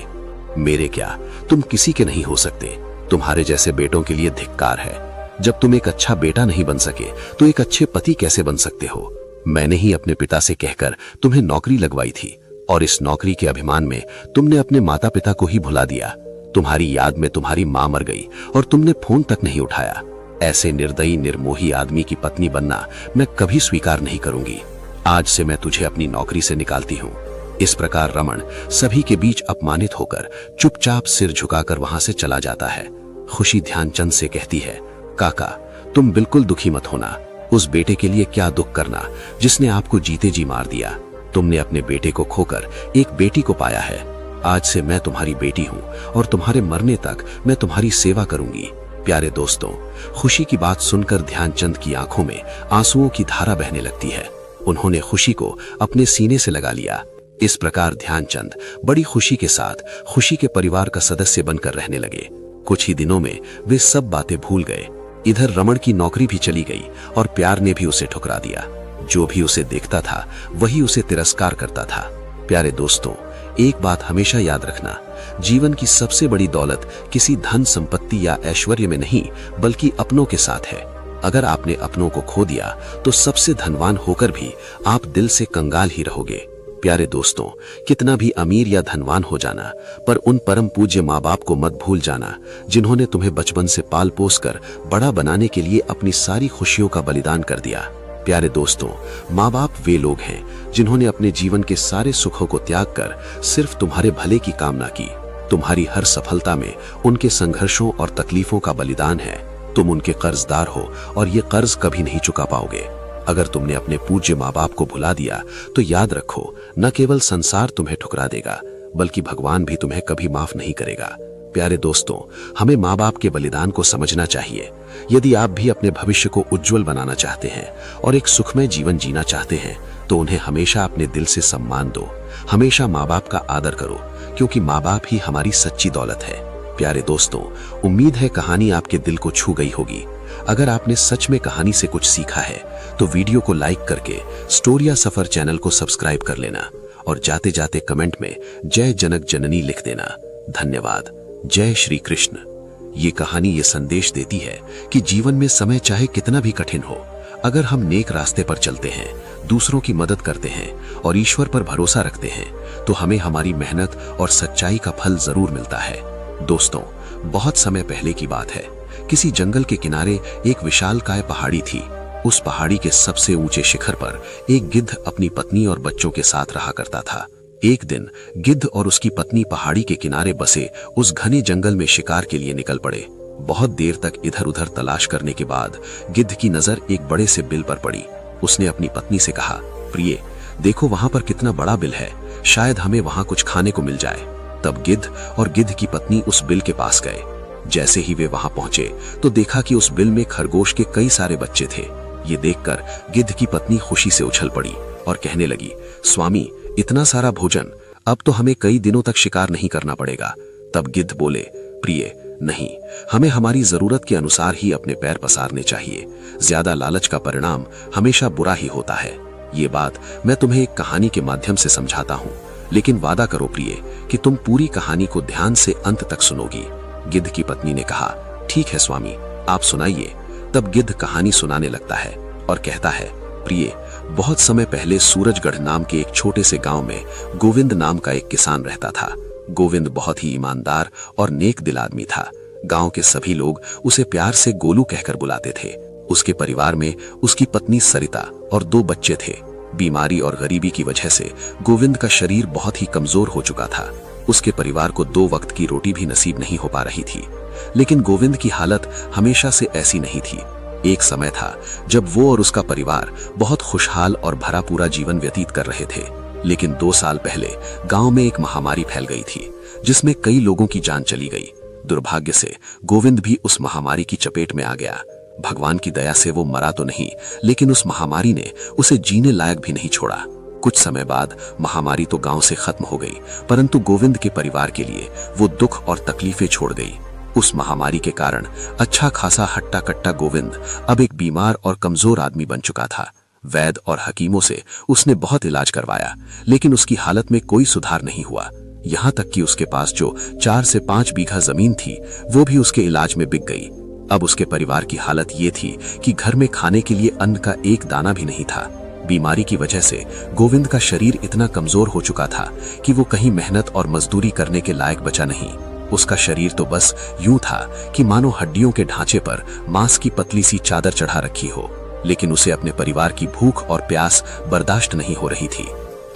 मेरे क्या, तुम किसी के नहीं हो सकते। तुम्हारे जैसे बेटों के लिए धिक्कार है। जब तुम एक अच्छा बेटा नहीं बन सके तो एक अच्छे पति कैसे बन सकते हो? मैंने ही अपने पिता से कहकर तुम्हें नौकरी लगवाई थी, और इस नौकरी के अभिमान में तुमने अपने माता पिता को ही भुला दिया। तुम्हारी याद में तुम्हारी माँ मर गई और तुमने फोन तक नहीं उठाया। ऐसे निर्दयी निर्मोही आदमी की पत्नी बनना मैं कभी स्वीकार नहीं करूंगी। आज से मैं तुझे अपनी नौकरी से निकालती हूँ। इस प्रकार रमन सभी के बीच अपमानित होकर चुपचाप सिर झुकाकर वहां से चला जाता है। खुशी ध्यानचंद से कहती है, काका, तुम बिल्कुल दुखी मत होना। उस बेटे के लिए क्या दुख करना जिसने आपको जीते जी मार दिया। तुमने अपने बेटे को खोकर एक बेटी को पाया है। आज से मैं तुम्हारी बेटी हूँ और तुम्हारे मरने तक मैं तुम्हारी सेवा करूंगी। प्यारे दोस्तों, खुशी की बात सुनकर ध्यानचंद की आंखों में आंसुओं की धारा बहने लगती है। उन्होंने खुशी को अपने सीने से लगा लिया। इस प्रकार ध्यानचंद बड़ी खुशी के साथ खुशी के परिवार का सदस्य बनकर रहने लगे। कुछ ही दिनों में वे सब बातें भूल गए। इधर रमन की नौकरी भी चली गई और प्यार ने भी उसे ठुकरा दिया। जो भी उसे देखता था वही उसे तिरस्कार करता था। प्यारे दोस्तों, एक बात हमेशा याद रखना, जीवन की सबसे बड़ी दौलत किसी धन संपत्ति या ऐश्वर्य में नहीं, बल्कि अपनों के साथ है। अगर आपने अपनों को खो दिया तो सबसे धनवान होकर भी आप दिल से कंगाल ही रहोगे। प्यारे दोस्तों, कितना भी अमीर या धनवान हो जाना, पर उन परम पूज्य माँ बाप को मत भूल जाना जिन्होंने तुम्हें बचपन से पाल पोस कर बड़ा बनाने के लिए अपनी सारी खुशियों का बलिदान कर दिया। प्यारे दोस्तों, माँ बाप वे लोग हैं जिन्होंने अपने जीवन के सारे सुखों को त्याग कर सिर्फ तुम्हारे भले की कामना की। तुम्हारी हर सफलता में उनके संघर्षों और तकलीफों का बलिदान है। तुम उनके कर्जदार हो और ये कर्ज कभी नहीं चुका पाओगे। अगर तुमने अपने पूज्य माँ बाप को भुला दिया तो याद रखो, न केवल संसार तुम्हें ठुकरा देगा बल्कि भगवान भी तुम्हें कभी माफ नहीं करेगा। प्यारे दोस्तों, हमें माँ बाप के बलिदान को समझना चाहिए। यदि आप भी अपने भविष्य को उज्जवल बनाना चाहते हैं और एक सुखमय जीवन जीना चाहते हैं तो उन्हें हमेशा अपने दिल से सम्मान दो। हमेशा माँ बाप का आदर करो, क्योंकि माँ बाप ही हमारी सच्ची दौलत है। प्यारे दोस्तों, उम्मीद है कहानी आपके दिल को छू गई होगी। अगर आपने सच में कहानी से कुछ सीखा है तो वीडियो को लाइक करके स्टोरी या सफर चैनल को सब्सक्राइब कर लेना और जाते जाते कमेंट में जय जनक जननी लिख देना। धन्यवाद। जय श्री कृष्ण। ये कहानी ये संदेश देती है कि जीवन में समय चाहे कितना भी कठिन हो, अगर हम नेक रास्ते पर चलते हैं, दूसरों की मदद करते हैं और ईश्वर पर भरोसा रखते हैं तो हमें हमारी मेहनत और सच्चाई का फल जरूर मिलता है। दोस्तों, बहुत समय पहले की बात है। किसी जंगल के किनारे एक विशालकाय पहाड़ी थी। उस पहाड़ी के सबसे ऊंचे शिखर पर एक गिद्ध अपनी पत्नी और बच्चों के साथ रहा करता था। एक दिन गिद्ध और उसकी पत्नी पहाड़ी के किनारे बसे उस घने जंगल में शिकार के लिए निकल पड़े। बहुत देर तक इधर उधर तलाश करने के बाद गिद्ध की नजर एक बड़े से बिल पर पड़ी। उसने अपनी पत्नी से कहा, प्रिय, देखो वहां पर कितना बड़ा बिल है, शायद हमें वहां कुछ खाने को मिल जाए। तब गिद्ध और गिद्ध की पत्नी उस बिल के पास गए। जैसे ही वे वहां पहुंचे तो देखा कि उस बिल में खरगोश के कई सारे बच्चे थे। ये देखकर गिद्ध की पत्नी खुशी से उछल पड़ी और कहने लगी, स्वामी, इतना सारा भोजन, अब तो हमें कई दिनों तक शिकार नहीं करना पड़ेगा। तब गिद्ध बोले, प्रिय, नहीं, हमें हमारी जरूरत के अनुसार ही अपने पैर पसारने चाहिए। ज्यादा लालच का परिणाम हमेशा बुरा ही होता है। ये बात मैं तुम्हें एक कहानी के माध्यम से समझाता हूँ, लेकिन वादा करो प्रिय कि तुम पूरी कहानी को ध्यान से अंत तक सुनोगी। गिद्ध की पत्नी ने कहा, ठीक है स्वामी, आप सुनाइए। तब गिद्ध कहानी सुनाने लगता है और कहता है, प्रिय, बहुत समय पहले सूरजगढ़ नाम के एक छोटे से गांव में गोविंद नाम का एक किसान रहता था। गोविंद बहुत ही ईमानदार और नेक दिल आदमी था। गांव के सभी लोग उसे प्यार से गोलू कहकर बुलाते थे। उसके परिवार में उसकी पत्नी सरिता और 2 बच्चे थे। बीमारी और गरीबी की वजह से गोविंद का शरीर बहुत ही कमजोर हो चुका था। उसके परिवार को 2 वक्त की रोटी भी नसीब नहीं हो पा रही थी। लेकिन गोविंद की हालत हमेशा से ऐसी नहीं थी। एक समय था जब वो और उसका परिवार बहुत खुशहाल और भरा पूरा जीवन व्यतीत कर रहे थे। लेकिन 2 साल पहले गांव में एक महामारी फैल गई थी, जिसमें कई लोगों की जान चली गई। दुर्भाग्य से गोविंद भी उस महामारी की चपेट में आ गया। भगवान की दया से वो मरा तो नहीं, लेकिन उस महामारी ने उसे जीने लायक भी नहीं छोड़ा। कुछ समय बाद महामारी तो गांव से खत्म हो गई, परंतु गोविंद के परिवार के लिए वो दुख और तकलीफें छोड़ गई। उस महामारी के कारण अच्छा खासा हट्टा कट्टा गोविंद अब एक बीमार और कमजोर आदमी बन चुका था। वैद्य और हकीमों से उसने बहुत इलाज करवाया, लेकिन उसकी हालत में कोई सुधार नहीं हुआ। यहाँ तक कि उसके पास जो 4 से 5 बीघा जमीन थी, वो भी उसके इलाज में बिक गई। अब उसके परिवार की हालत ये थी कि घर में खाने के लिए अन्न का एक दाना भी नहीं था। बीमारी की वजह से गोविंद का शरीर इतना कमजोर हो चुका था कि वो कहीं मेहनत और मजदूरी करने के लायक बचा नहीं। उसका शरीर तो बस यूं था कि मानो हड्डियों के ढांचे पर मांस की पतली सी चादर चढ़ा रखी हो। लेकिन उसे अपने परिवार की भूख और प्यास बर्दाश्त नहीं हो रही थी।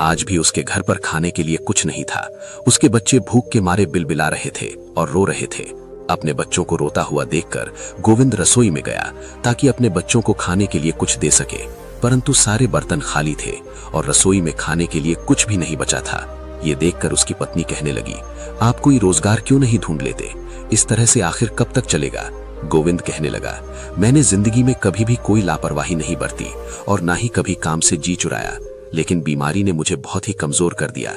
आज भी उसके घर पर खाने के लिए कुछ नहीं था। उसके बच्चे भूख के मारे बिलबिला रहे थे और रो रहे थे। अपने बच्चों को रोता हुआ देखकर गोविंद रसोई में गया ताकि अपने बच्चों को खाने के लिए कुछ दे सके, परंतु सारे बर्तन खाली थे और रसोई में खाने के लिए कुछ भी नहीं बचा था। ये देखकर उसकी पत्नी कहने लगी, आप कोई रोजगार क्यों नहीं ढूंढ लेते? इस तरह से आखिर कब तक चलेगा? गोविंद कहने लगा, मैंने जिंदगी में कभी भी कोई लापरवाही नहीं बरती और ना ही कभी काम से जी चुराया, लेकिन बीमारी ने मुझे बहुत ही कमजोर कर दिया।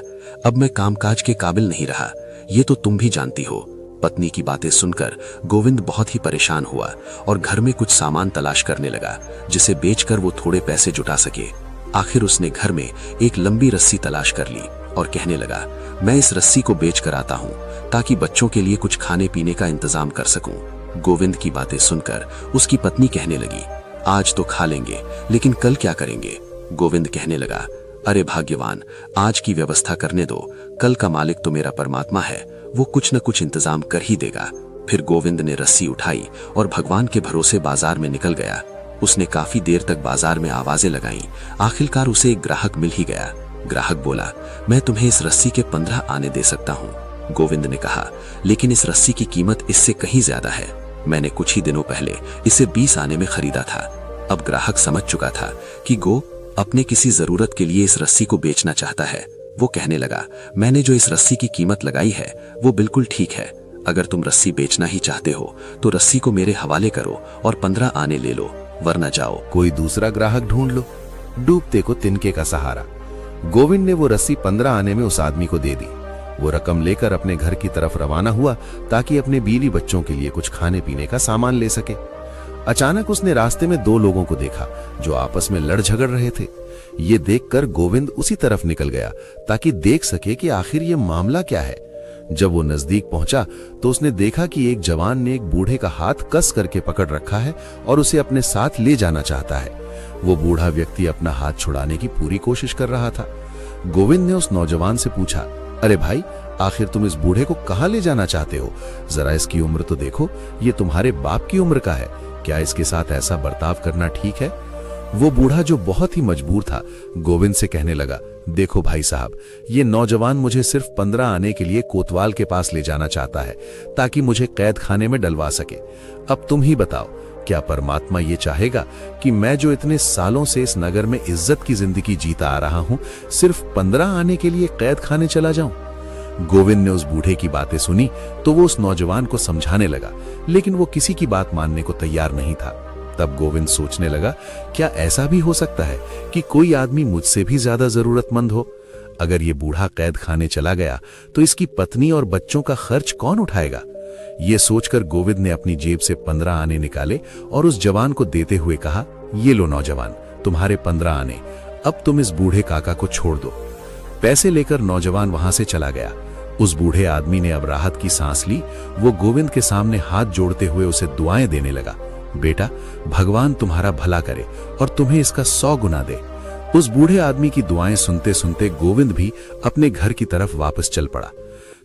अब मैं कामकाज के काबिल नहीं रहा, ये तो तुम भी जानती हो। पत्नी की बातें सुनकर गोविंद बहुत ही परेशान हुआ और घर में कुछ सामान तलाश करने लगा, जिसे बेचकर वो थोड़े पैसे जुटा सके। आखिर उसने घर में एक लंबी रस्सी तलाश कर ली और कहने लगा, मैं इस रस्सी को बेच कर आता हूँ ताकि बच्चों के लिए कुछ खाने पीने का इंतजाम कर सकूं। गोविंद की बातें सुनकर उसकी पत्नी कहने लगी, आज तो खा लेंगे, लेकिन कल क्या करेंगे? गोविंद कहने लगा, अरे भाग्यवान, आज की व्यवस्था करने दो, कल का मालिक तो मेरा परमात्मा है, वो कुछ न कुछ इंतजाम कर ही देगा। फिर गोविंद ने रस्सी उठाई और भगवान के भरोसे बाजार में निकल गया। उसने काफी देर तक बाजार में आवाजें लगाईं। आखिरकार उसे एक ग्राहक मिल ही गया। ग्राहक बोला, मैं तुम्हें इस रस्सी के 15 आने दे सकता हूँ। गोविंद ने कहा, लेकिन इस रस्सी की कीमत इससे कहीं ज्यादा है। मैंने कुछ ही दिनों पहले इसे 20 आने में खरीदा था। अब ग्राहक समझ चुका था कि गो अपने किसी जरूरत के लिए इस रस्सी को बेचना चाहता है। वो कहने लगा, मैंने जो इस रस्सी की कीमत लगाई है वो बिल्कुल ठीक है। अगर तुम रस्सी बेचना ही चाहते हो तो रस्सी को मेरे हवाले करो और 15 आने ले लो, वरना जाओ। कोई दूसरा ग्राहक ढूंढ लो। डूबते को तिनके का सहारा। गोविंद ने वो रस्सी 15 आने में उस आदमी को दे दी। वो रकम लेकर अपने घर की तरफ रवाना हुआ ताकि अपने बीवी बच्चों के लिए कुछ खाने पीने का सामान ले सके। अचानक उसने रास्ते में 2 लोगों को देखा जो आपस में लड़ झगड़ रहे थे। ये देखकर गोविंद उसी तरफ निकल गया ताकि देख सके कि आखिर ये मामला क्या है। जब वो नजदीक पहुंचा तो उसने देखा कि एक जवान ने एक बूढ़े का हाथ कस करके पकड़ रखा है और उसे अपने साथ ले जाना चाहता है। वो बूढ़ा व्यक्ति अपना हाथ छुड़ाने की पूरी कोशिश कर रहा था। गोविंद ने उस नौजवान से पूछा, अरे भाई, आखिर तुम इस बूढ़े को कहां ले जाना चाहते हो? जरा इसकी उम्र तो देखो, ये तुम्हारे बाप की उम्र का है। क्या इसके साथ ऐसा बर्ताव करना ठीक है? वो बूढ़ा जो बहुत ही मजबूर था गोविंद से कहने लगा, देखो भाई साहब, ये नौजवान मुझे सिर्फ 15 आने के लिए कोतवाल के पास ले जाना चाहता है ताकि मुझे कैद खाने में डलवा सके। अब तुम ही बताओ, क्या परमात्मा ये चाहेगा कि मैं जो इतने सालों से इस नगर में इज्जत की जिंदगी जीता आ रहा हूं, सिर्फ 15 आने के लिए कैद खाने चला जाऊं? गोविंद ने उस बूढ़े की बातें सुनी तो वो उस नौजवान को समझाने लगा, लेकिन वो किसी की बात मानने को तैयार नहीं था। तब गोविंद सोचने लगा, क्या ऐसा भी हो सकता है कि कोई आदमी मुझसे भी ज्यादा जरूरतमंद हो? अगर ये बूढ़ा कैद खाने चला गया तो इसकी पत्नी और बच्चों का खर्च कौन उठाएगा? ये सोचकर गोविंद ने अपनी जेब से 15 आने निकाले और उस जवान को देते हुए कहा, ये लो नौजवान, तुम्हारे 15 आने, अब तुम इस बूढ़े काका को छोड़ दो। पैसे लेकर नौजवान वहां से चला गया। उस बूढ़े आदमी ने अब राहत की सांस ली। वो गोविंद के सामने हाथ जोड़ते हुए उसे दुआएं देने लगा, बेटा, भगवान तुम्हारा भला करे और तुम्हें इसका 100 गुना दे। उस बूढ़े आदमी की दुआएं सुनते सुनते गोविंद भी अपने घर की तरफ वापस चल पड़ा।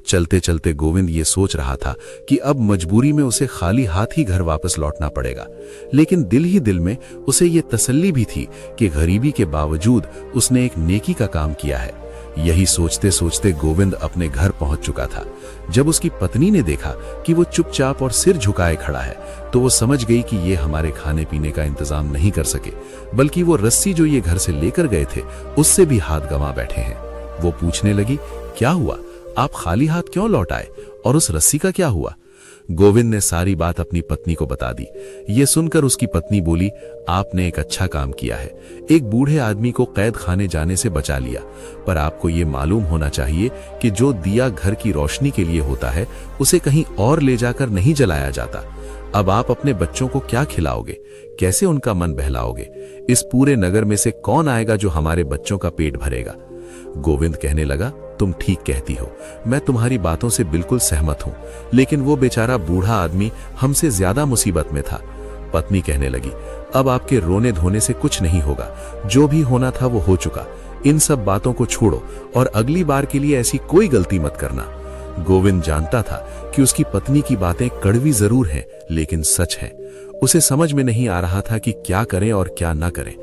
चलते चलते गोविंद ये सोच रहा था कि अब मजबूरी में उसे खाली हाथ ही घर वापस लौटना पड़ेगा, लेकिन दिल ही दिल में उसे ये तसल्ली भी थी कि गरीबी के बावजूद उसने एक नेकी का काम किया है। यही सोचते सोचते गोविंद अपने घर पहुंच चुका था। जब उसकी पत्नी ने देखा कि वो चुपचाप और सिर झुकाए खड़ा है तो वो समझ गई कि ये हमारे खाने पीने का इंतजाम नहीं कर सके, बल्कि वो रस्सी जो ये घर से लेकर गए थे उससे भी हाथ गंवा बैठे हैं। वो पूछने लगी, क्या हुआ, आप खाली हाथ क्यों लौट आए और उस रस्सी का क्या हुआ? गोविंद ने सारी बात अपनी पत्नी को बता दी। ये सुनकर उसकी पत्नी बोली, आपने एक अच्छा काम किया है, एक बूढ़े आदमी को कैद खाने जाने से बचा लिया, पर आपको ये मालूम होना चाहिए कि जो दिया घर की रोशनी के लिए होता है उसे कहीं और ले जाकर नहीं जलाया जाता। अब आप अपने बच्चों को क्या खिलाओगे, कैसे उनका मन बहलाओगे? इस पूरे नगर में से कौन आएगा जो हमारे बच्चों का पेट भरेगा? गोविंद कहने लगा, तुम ठीक कहती हो, मैं तुम्हारी बातों से बिल्कुल सहमत हूं, लेकिन वो बेचारा बूढ़ा आदमी हमसे ज्यादा मुसीबत में था। पत्नी कहने लगी, अब आपके रोने धोने से कुछ नहीं होगा, जो भी होना था वो हो चुका। इन सब बातों को छोड़ो और अगली बार के लिए ऐसी कोई गलती मत करना। गोविंद जानता था कि उसकी पत्नी की बातें कड़वी जरूर हैं, लेकिन सच है। उसे समझ में नहीं आ रहा था कि क्या करें और क्या ना करें।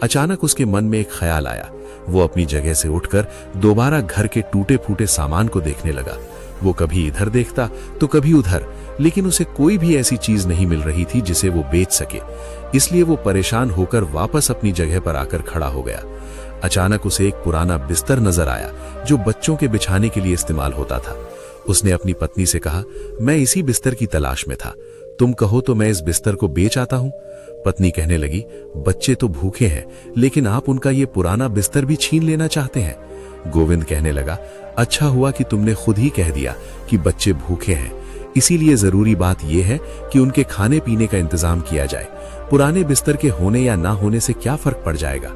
अचानक उसके मन में एक ख्याल आया। वो अपनी जगह से उठकर दोबारा घर के टूटे फूटे सामान को देखने लगा। वो कभी इधर देखता तो कभी उधर, लेकिन उसे कोई भी ऐसी चीज नहीं मिल रही थी जिसे वो बेच सके। इसलिए वो परेशान होकर वापस अपनी जगह पर आकर खड़ा हो गया। अचानक उसे एक पुराना बिस्तर नजर आया जो बच्चों के बिछाने के लिए इस्तेमाल होता था। उसने अपनी पत्नी से कहा, मैं इसी बिस्तर की तलाश में था, तुम कहो तो मैं इस बिस्तर को बेच आता हूं। पत्नी कहने लगी, बच्चे तो भूखे हैं, लेकिन आप उनका ये पुराना बिस्तर भी छीन लेना चाहते हैं। गोविंद कहने लगा, अच्छा हुआ कि तुमने खुद ही कह दिया कि बच्चे भूखे हैं, इसीलिए जरूरी बात यह है कि उनके खाने पीने का इंतजाम किया जाए। पुराने बिस्तर के होने या ना होने से क्या फर्क पड़ जाएगा?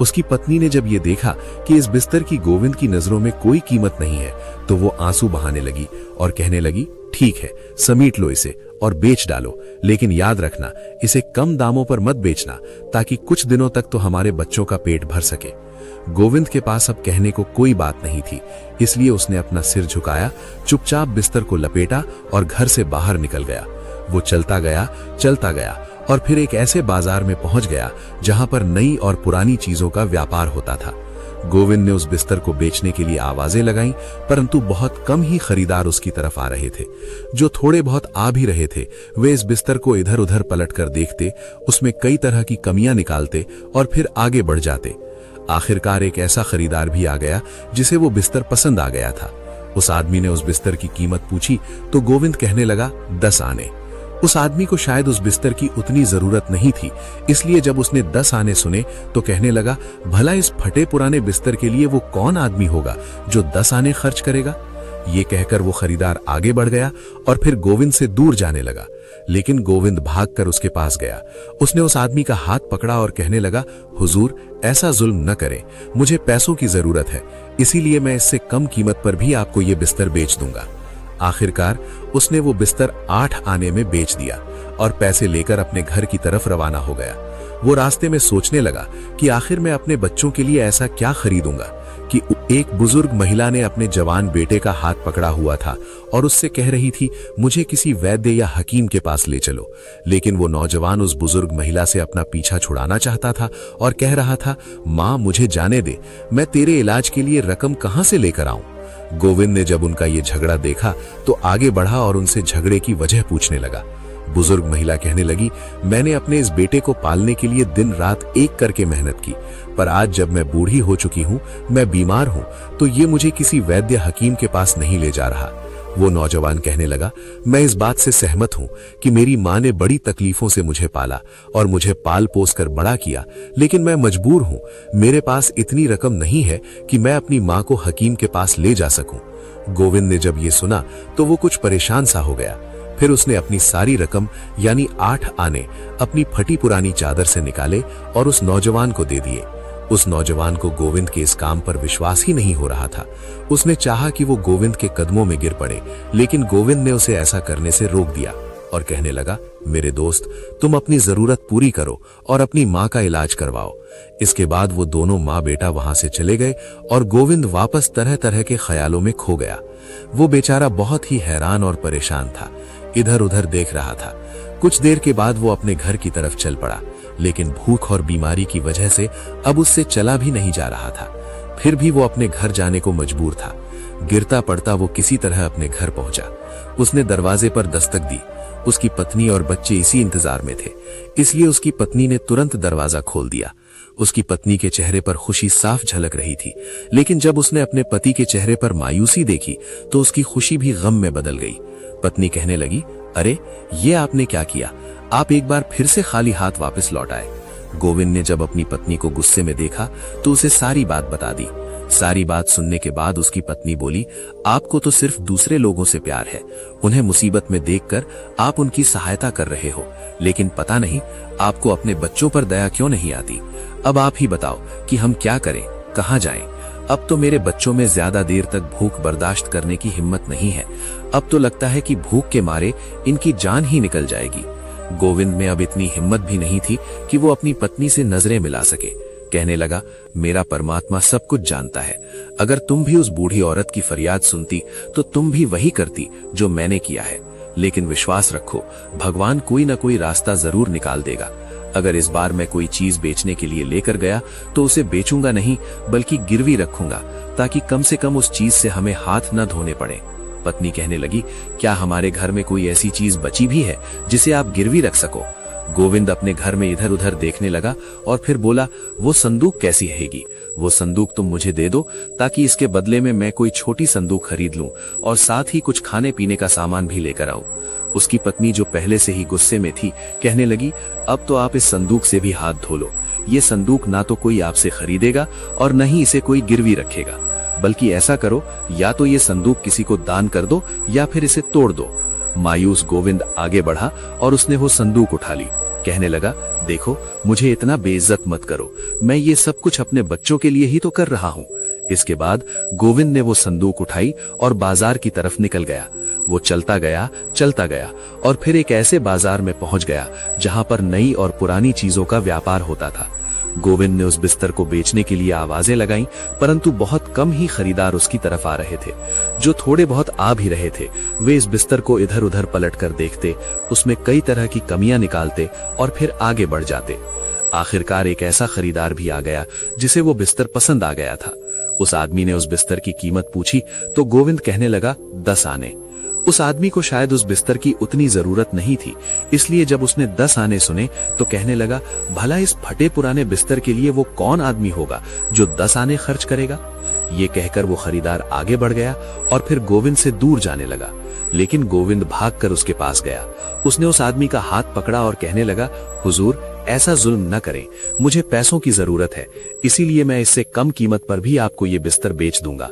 उसकी पत्नी ने जब ये देखा कि इस बिस्तर की गोविंद की नजरों में कोई कीमत नहीं है तो वो आंसू बहाने लगी और कहने लगी, ठीक है, समेट लो इसे और बेच डालो, लेकिन याद रखना इसे कम दामों पर मत बेचना, ताकि कुछ दिनों तक तो हमारे बच्चों का पेट भर सके। गोविंद के पास अब कहने को कोई बात नहीं थी, इसलिए उसने अपना सिर झुकाया, चुपचाप बिस्तर को लपेटा और घर से बाहर निकल गया। वो चलता गया और फिर एक ऐसे बाजार में पहुंच गया जहां पर नई और पुरानी चीजों का व्यापार होता था। गोविंद ने उस बिस्तर को बेचने के लिए आवाजें लगाईं, परंतु बहुत कम ही खरीदार उसकी तरफ आ रहे थे। जो थोड़े बहुत आ भी रहे थे, वे इस बिस्तर को इधर उधर पलटकर देखते, उसमें कई तरह की कमियां निकालते और फिर आगे बढ़ जाते। आखिरकार एक ऐसा खरीदार भी आ गया जिसे वो बिस्तर पसंद आ गया था। उस आदमी ने उस बिस्तर की कीमत पूछी तो गोविंद कहने लगा 10 आने। उस आदमी को शायद उस बिस्तर की उतनी जरूरत नहीं थी, इसलिए जब उसने 10 आने सुने तो कहने लगा, भला इस फटे पुराने बिस्तर के लिए वो कौन आदमी होगा जो 10 आने खर्च करेगा। ये कहकर वो खरीदार आगे बढ़ गया और फिर गोविंद से दूर जाने लगा, लेकिन गोविंद भागकर उसके पास गया। उसने उस आदमी का हाथ पकड़ा और कहने लगा, हुजूर, ऐसा जुल्म न करें, मुझे पैसों की जरूरत है, इसीलिए मैं इससे कम कीमत पर भी आपको ये बिस्तर बेच दूंगा। आखिरकार उसने वो बिस्तर 8 आने में बेच दिया और पैसे लेकर अपने घर की तरफ रवाना हो गया। वो रास्ते में सोचने लगा कि आखिर मैं अपने बच्चों के लिए ऐसा क्या खरीदूंगा कि एक बुजुर्ग महिला ने अपने जवान बेटे का हाथ पकड़ा हुआ था और उससे कह रही थी, मुझे किसी वैद्य या हकीम के पास ले चलो। लेकिन वो नौजवान उस बुजुर्ग महिला से अपना पीछा छुड़ाना चाहता था और कह रहा था, माँ मुझे जाने दे, मैं तेरे इलाज के लिए रकम कहां से लेकर आऊं। गोविंद ने जब उनका ये झगड़ा देखा तो आगे बढ़ा और उनसे झगड़े की वजह पूछने लगा। बुजुर्ग महिला कहने लगी, मैंने अपने इस बेटे को पालने के लिए दिन रात एक करके मेहनत की, पर आज जब मैं बूढ़ी हो चुकी हूं, मैं बीमार हूं, तो ये मुझे किसी वैद्य हकीम के पास नहीं ले जा रहा। वो नौजवान कहने लगा, मैं इस बात से सहमत हूं कि मेरी माँ ने बड़ी तकलीफों से मुझे पाला और मुझे पाल पोस कर बड़ा किया, लेकिन मैं मजबूर हूं, मेरे पास इतनी रकम नहीं है कि मैं अपनी माँ को हकीम के पास ले जा सकूं। गोविंद ने जब ये सुना तो वो कुछ परेशान सा हो गया। फिर उसने अपनी सारी रकम यानी 8 आने अपनी फटी पुरानी चादर से निकाले और उस नौजवान को दे दिए। उस नौजवान को गोविंद के इस काम पर विश्वास ही नहीं हो रहा था। उसने चाहा कि वो गोविंद के कदमों में गिर पड़े, लेकिन गोविंद ने उसे ऐसा करने से रोक दिया और कहने लगा, मेरे दोस्त, तुम अपनी जरूरत पूरी करो और अपनी माँ का इलाज करवाओ। इसके बाद वो दोनों माँ बेटा वहां से चले गए और गोविंद वापस तरह तरह के ख्यालों में खो गया। वो बेचारा बहुत ही हैरान और परेशान था, इधर उधर देख रहा था। कुछ देर के बाद वो अपने घर की तरफ चल पड़ा, लेकिन भूख और बीमारी की वजह से अब उससे चला भी नहीं जा रहा था। फिर भी वो अपने घर जाने को मजबूर था। गिरता पड़ता वो किसी तरह अपने घर पहुंचा। उसने दरवाजे पर दस्तक दी। उसकी पत्नी और बच्चे इसी इंतजार में थे, इसलिए उसकी पत्नी ने तुरंत दरवाजा खोल दिया। उसकी पत्नी के चेहरे पर खुशी साफ झलक रही थी, लेकिन जब उसने अपने पति के चेहरे पर मायूसी देखी तो उसकी खुशी भी गम में बदल गई। पत्नी कहने लगी, अरे ये आपने क्या किया, आप एक बार फिर से खाली हाथ वापस लौट आए। गोविंद ने जब अपनी पत्नी को गुस्से में देखा तो उसे सारी बात बता दी। सारी बात सुनने के बाद उसकी पत्नी बोली, आपको तो सिर्फ दूसरे लोगों से प्यार है, उन्हें मुसीबत में देखकर आप उनकी सहायता कर रहे हो, लेकिन पता नहीं आपको अपने बच्चों पर दया क्यों नहीं आती। अब आप ही बताओ कि हम क्या करें, कहां जाएं? अब तो मेरे बच्चों में ज्यादा देर तक भूख बर्दाश्त करने की हिम्मत नहीं है। अब तो लगता है कि भूख के मारे इनकी जान ही निकल जाएगी। गोविंद में अब इतनी हिम्मत भी नहीं थी कि वो अपनी पत्नी से नजरें मिला सके। कहने लगा, मेरा परमात्मा सब कुछ जानता है, अगर तुम भी उस बूढ़ी औरत की फरियाद सुनती तो तुम भी वही करती जो मैंने किया है। लेकिन विश्वास रखो, भगवान कोई ना कोई रास्ता जरूर निकाल देगा। अगर इस बार मैं कोई चीज बेचने के लिए लेकर गया तो उसे बेचूंगा नहीं, बल्कि गिरवी रखूंगा, ताकि कम से कम उस चीज से हमें हाथ न धोने पड़े। पत्नी कहने लगी, क्या हमारे घर में कोई ऐसी चीज बची भी है जिसे आप गिरवी रख सको? गोविंद अपने घर में इधर उधर देखने लगा और फिर बोला, वो संदूक कैसी रहेगी? वो संदूक तुम मुझे दे दो, ताकि इसके बदले में मैं कोई छोटी संदूक खरीद लूं और साथ ही कुछ खाने पीने का सामान भी लेकर आऊं। उसकी पत्नी, जो पहले से ही गुस्से में थी, कहने लगी, अब तो आप इस संदूक से भी हाथ धो लो। ये संदूक ना तो कोई आपसे खरीदेगा और न ही इसे कोई गिरवी रखेगा, बल्कि ऐसा करो, या तो ये संदूक किसी को दान कर दो या फिर इसे तोड़ दो। मायूस गोविंद आगे बढ़ा और उसने वो संदूक उठा ली। कहने लगा, देखो, मुझे इतना बेइज्जत मत करो, मैं ये सब कुछ अपने बच्चों के लिए ही तो कर रहा हूँ। इसके बाद गोविंद ने वो संदूक उठाई और बाजार की तरफ निकल गया। वो चलता गया और फिर एक ऐसे बाजार में पहुंच गया जहां पर नई और पुरानी चीजों का व्यापार होता था। गोविंद ने उस बिस्तर को बेचने के लिए आवाजें लगाईं, परंतु बहुत कम ही खरीदार उसकी तरफ आ रहे थे। जो थोड़े बहुत आ भी रहे थे, वे इस बिस्तर को इधर उधर पलट कर देखते, उसमें कई तरह की कमियां निकालते और फिर आगे बढ़ जाते। आखिरकार एक ऐसा खरीदार भी आ गया जिसे वो बिस्तर पसंद आ गया था। उस आदमी ने उस बिस्तर की कीमत पूछी तो गोविंद कहने लगा 10 आने। उस आदमी को शायद उस बिस्तर की उतनी जरूरत नहीं थी, इसलिए जब उसने 10 आने सुने तो कहने लगा, भला इस फटे पुराने बिस्तर के लिए वो कौन आदमी होगा जो 10 आने खर्च करेगा। ये कहकर वो खरीदार आगे बढ़ गया और फिर गोविंद से दूर जाने लगा। लेकिन गोविंद भागकर उसके पास गया। उसने उस आदमी का हाथ पकड़ा और कहने लगा, हुजूर, ऐसा जुल्म न करें, मुझे पैसों की जरूरत है, इसीलिए मैं इससे कम कीमत पर भी आपको ये बिस्तर बेच दूंगा।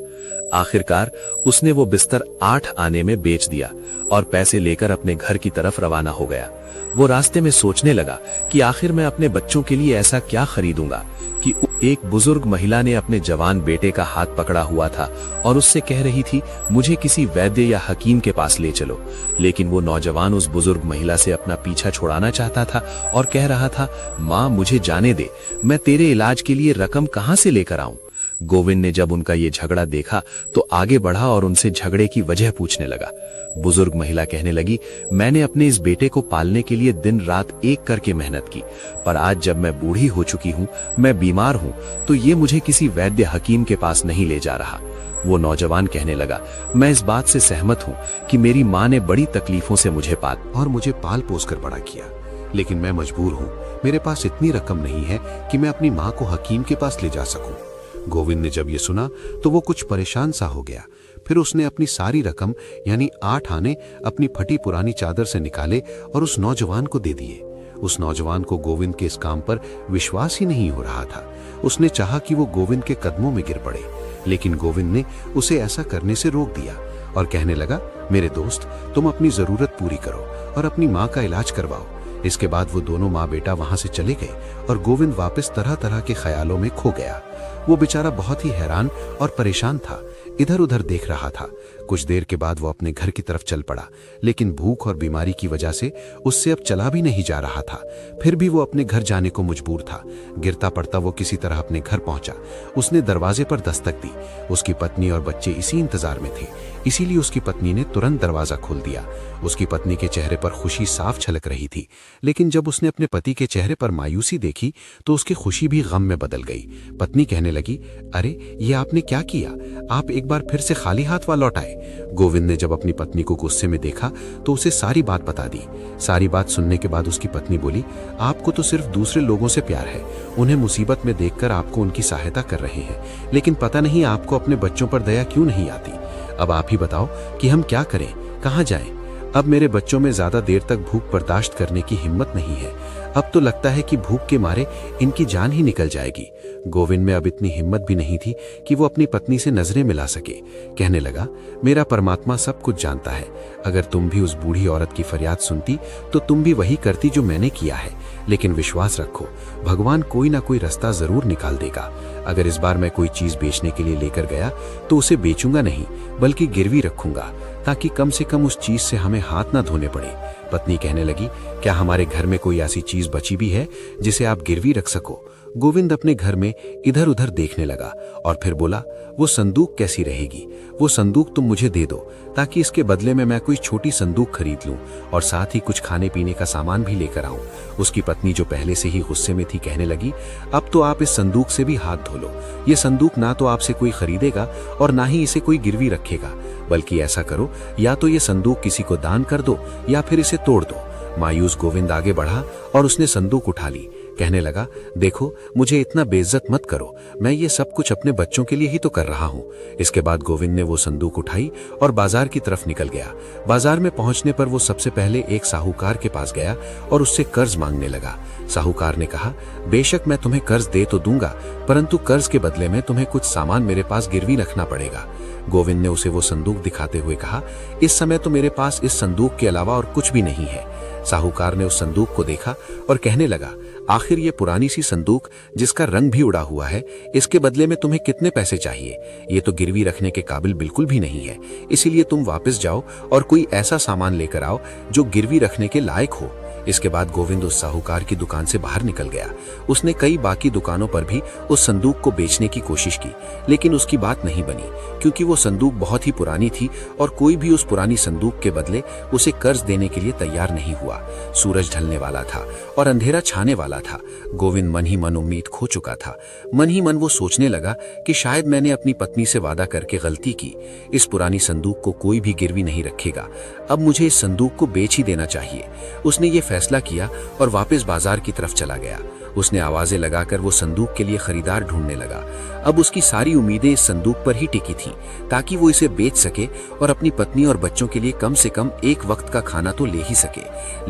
आखिरकार उसने वो बिस्तर 8 आने में बेच दिया और पैसे लेकर अपने घर की तरफ रवाना हो गया। वो रास्ते में सोचने लगा कि आखिर मैं अपने बच्चों के लिए ऐसा क्या खरीदूंगा कि एक बुजुर्ग महिला ने अपने जवान बेटे का हाथ पकड़ा हुआ था और उससे कह रही थी, मुझे किसी वैद्य या हकीम के पास ले चलो। लेकिन वो नौजवान उस बुजुर्ग महिला से अपना पीछा छुड़ाना चाहता था और कह रहा था, माँ मुझे जाने दे, मैं तेरे इलाज के लिए रकम कहां से लेकर आऊं। गोविंद ने जब उनका ये झगड़ा देखा तो आगे बढ़ा और उनसे झगड़े की वजह पूछने लगा। बुजुर्ग महिला कहने लगी, मैंने अपने इस बेटे को पालने के लिए दिन रात एक करके मेहनत की, पर आज जब मैं बूढ़ी हो चुकी हूँ, मैं बीमार हूँ, तो ये मुझे किसी वैद्य हकीम के पास नहीं ले जा रहा। वो नौजवान कहने लगा, मैं इस बात से सहमत हूँ कि मेरी माँ ने बड़ी तकलीफों से मुझे पाल पोस कर बड़ा किया, लेकिन मैं मजबूर हूँ, मेरे पास इतनी रकम नहीं है कि मैं अपनी माँ को हकीम के पास ले जा सकूं। गोविंद ने जब ये सुना तो वो कुछ परेशान सा हो गया। फिर उसने अपनी सारी रकम यानी 8 आने अपनी फटी पुरानी चादर से निकाले और उस नौजवान को दे दिए। उस नौजवान को गोविंद के इस काम पर विश्वास ही नहीं हो रहा था। उसने चाहा कि वो गोविंद के कदमों में गिर पड़े, लेकिन गोविंद ने उसे ऐसा करने से रोक दिया और कहने लगा, मेरे दोस्त, तुम अपनी जरूरत पूरी करो और अपनी माँ का इलाज करवाओ। इसके बाद वो दोनों माँ बेटा वहां से चले गए और गोविंद वापस तरह तरह के ख्यालों में खो गया। वो बेचारा बहुत ही हैरान और परेशान था, इधर उधर देख रहा था। कुछ देर के बाद वो अपने घर की तरफ चल पड़ा, लेकिन भूख और बीमारी की वजह से उससे अब चला भी नहीं जा रहा था। फिर भी वो अपने घर जाने को मजबूर था। गिरता पड़ता वो किसी तरह अपने घर पहुंचा। उसने दरवाजे पर दस्तक दी। उसकी पत्नी और बच्चे इसी इंतजार में थे, इसीलिए उसकी पत्नी ने तुरंत दरवाजा खोल दिया। उसकी पत्नी के चेहरे पर खुशी साफ झलक रही थी, लेकिन जब उसने अपने पति के चेहरे पर मायूसी देखी तो उसकी खुशी भी गम में बदल गई। पत्नी कहने लगी, अरे ये आपने क्या किया? आप एक बार फिर से खाली हाथ लौट आए। गोविंद ने जब अपनी पत्नी को गुस्से में देखा तो उसे सारी बात बता दी। सारी बात सुनने के बाद उसकी पत्नी बोली, आपको तो सिर्फ दूसरे लोगों से प्यार है, उन्हें मुसीबत में देखकर आपको उनकी सहायता कर रहे हैं, लेकिन पता नहीं आपको अपने बच्चों पर दया क्यों नहीं आती। अब आप ही बताओ कि हम क्या करें, कहाँ जाएं? अब मेरे बच्चों में ज्यादा देर तक भूख बर्दाश्त करने की हिम्मत नहीं है। अब तो लगता है कि भूख के मारे इनकी जान ही निकल जाएगी। गोविंद में अब इतनी हिम्मत भी नहीं थी कि वो अपनी पत्नी से नजरें मिला सके। कहने लगा, मेरा परमात्मा सब कुछ जानता है। अगर तुम भी उस बूढ़ी औरत की फरियाद सुनती तो तुम भी वही करती जो मैंने किया है, लेकिन विश्वास रखो, भगवान कोई ना कोई रास्ता जरूर निकाल देगा। अगर इस बार मैं कोई चीज बेचने के लिए लेकर गया तो उसे बेचूंगा नहीं, बल्कि गिरवी रखूंगा, ताकि कम से कम उस चीज से हमें हाथ ना धोने पड़े। पत्नी कहने लगी, क्या हमारे घर में कोई ऐसी चीज बची भी है जिसे आप गिरवी रख सको? गोविंद अपने घर में इधर उधर देखने लगा और फिर बोला, वो संदूक कैसी रहेगी? वो संदूक तुम मुझे दे दो, ताकि इसके बदले में मैं कोई छोटी संदूक खरीद लूं और साथ ही कुछ खाने पीने का सामान भी लेकर आऊं। उसकी पत्नी जो पहले से ही गुस्से में थी कहने लगी, अब तो आप इस संदूक से भी हाथ धो लो। ये संदूक ना तो आपसे कोई खरीदेगा और ना ही इसे कोई गिरवी रखेगा, बल्कि ऐसा करो, या तो ये संदूक किसी को दान कर दो या फिर इसे तोड़ दो। मायूस गोविंद आगे बढ़ा और उसने संदूक उठा ली। कहने लगा, देखो, मुझे इतना बेइज्जत मत करो, मैं ये सब कुछ अपने बच्चों के लिए ही तो कर रहा हूँ। इसके बाद गोविंद ने वो संदूक उठाई और बाजार की तरफ निकल गया। बाजार में पहुंचने पर वो सबसे पहले एक साहूकार के पास गया और उससे कर्ज मांगने लगा। साहूकार ने कहा, बेशक मैं तुम्हें कर्ज दे तो दूंगा, परंतु कर्ज के बदले में तुम्हें कुछ सामान मेरे पास गिरवी रखना पड़ेगा। गोविंद ने उसे वो संदूक दिखाते हुए कहा, इस समय तो मेरे पास इस संदूक के अलावा और कुछ भी नहीं है। साहूकार ने उस संदूक को देखा और कहने लगा, आखिर ये पुरानी सी संदूक जिसका रंग भी उड़ा हुआ है, इसके बदले में तुम्हें कितने पैसे चाहिए? ये तो गिरवी रखने के काबिल बिल्कुल भी नहीं है, इसीलिए तुम वापस जाओ और कोई ऐसा सामान लेकर आओ जो गिरवी रखने के लायक हो। इसके बाद गोविंद उस साहूकार की दुकान से बाहर निकल गया। उसने कई बाकी दुकानों पर भी उस संदूक को बेचने की कोशिश की, लेकिन उसकी बात नहीं बनी, क्योंकि वो संदूक बहुत ही पुरानी थी और कोई भी उस पुरानी संदूक के बदले उसे कर्ज देने के लिए तैयार नहीं हुआ। सूरज ढलने वाला था और अंधेरा छाने वाला था। गोविंद मन ही मन उम्मीद खो चुका था। मन ही मन वो सोचने लगा कि शायद मैंने अपनी पत्नी से वादा करके गलती की। इस पुरानी संदूक को कोई भी गिरवी नहीं रखेगा। अब मुझे इस संदूक को बेच ही देना चाहिए। उसने ये फैसला किया और वापस बाजार की तरफ चला गया। उसने आवाजें लगाकर वो संदूक के लिए खरीदार ढूंढने लगा। अब उसकी सारी उम्मीदें इस संदूक पर ही टिकी थीं, ताकि वो इसे बेच सके और अपनी पत्नी और बच्चों के लिए कम से कम एक वक्त का खाना तो ले ही सके।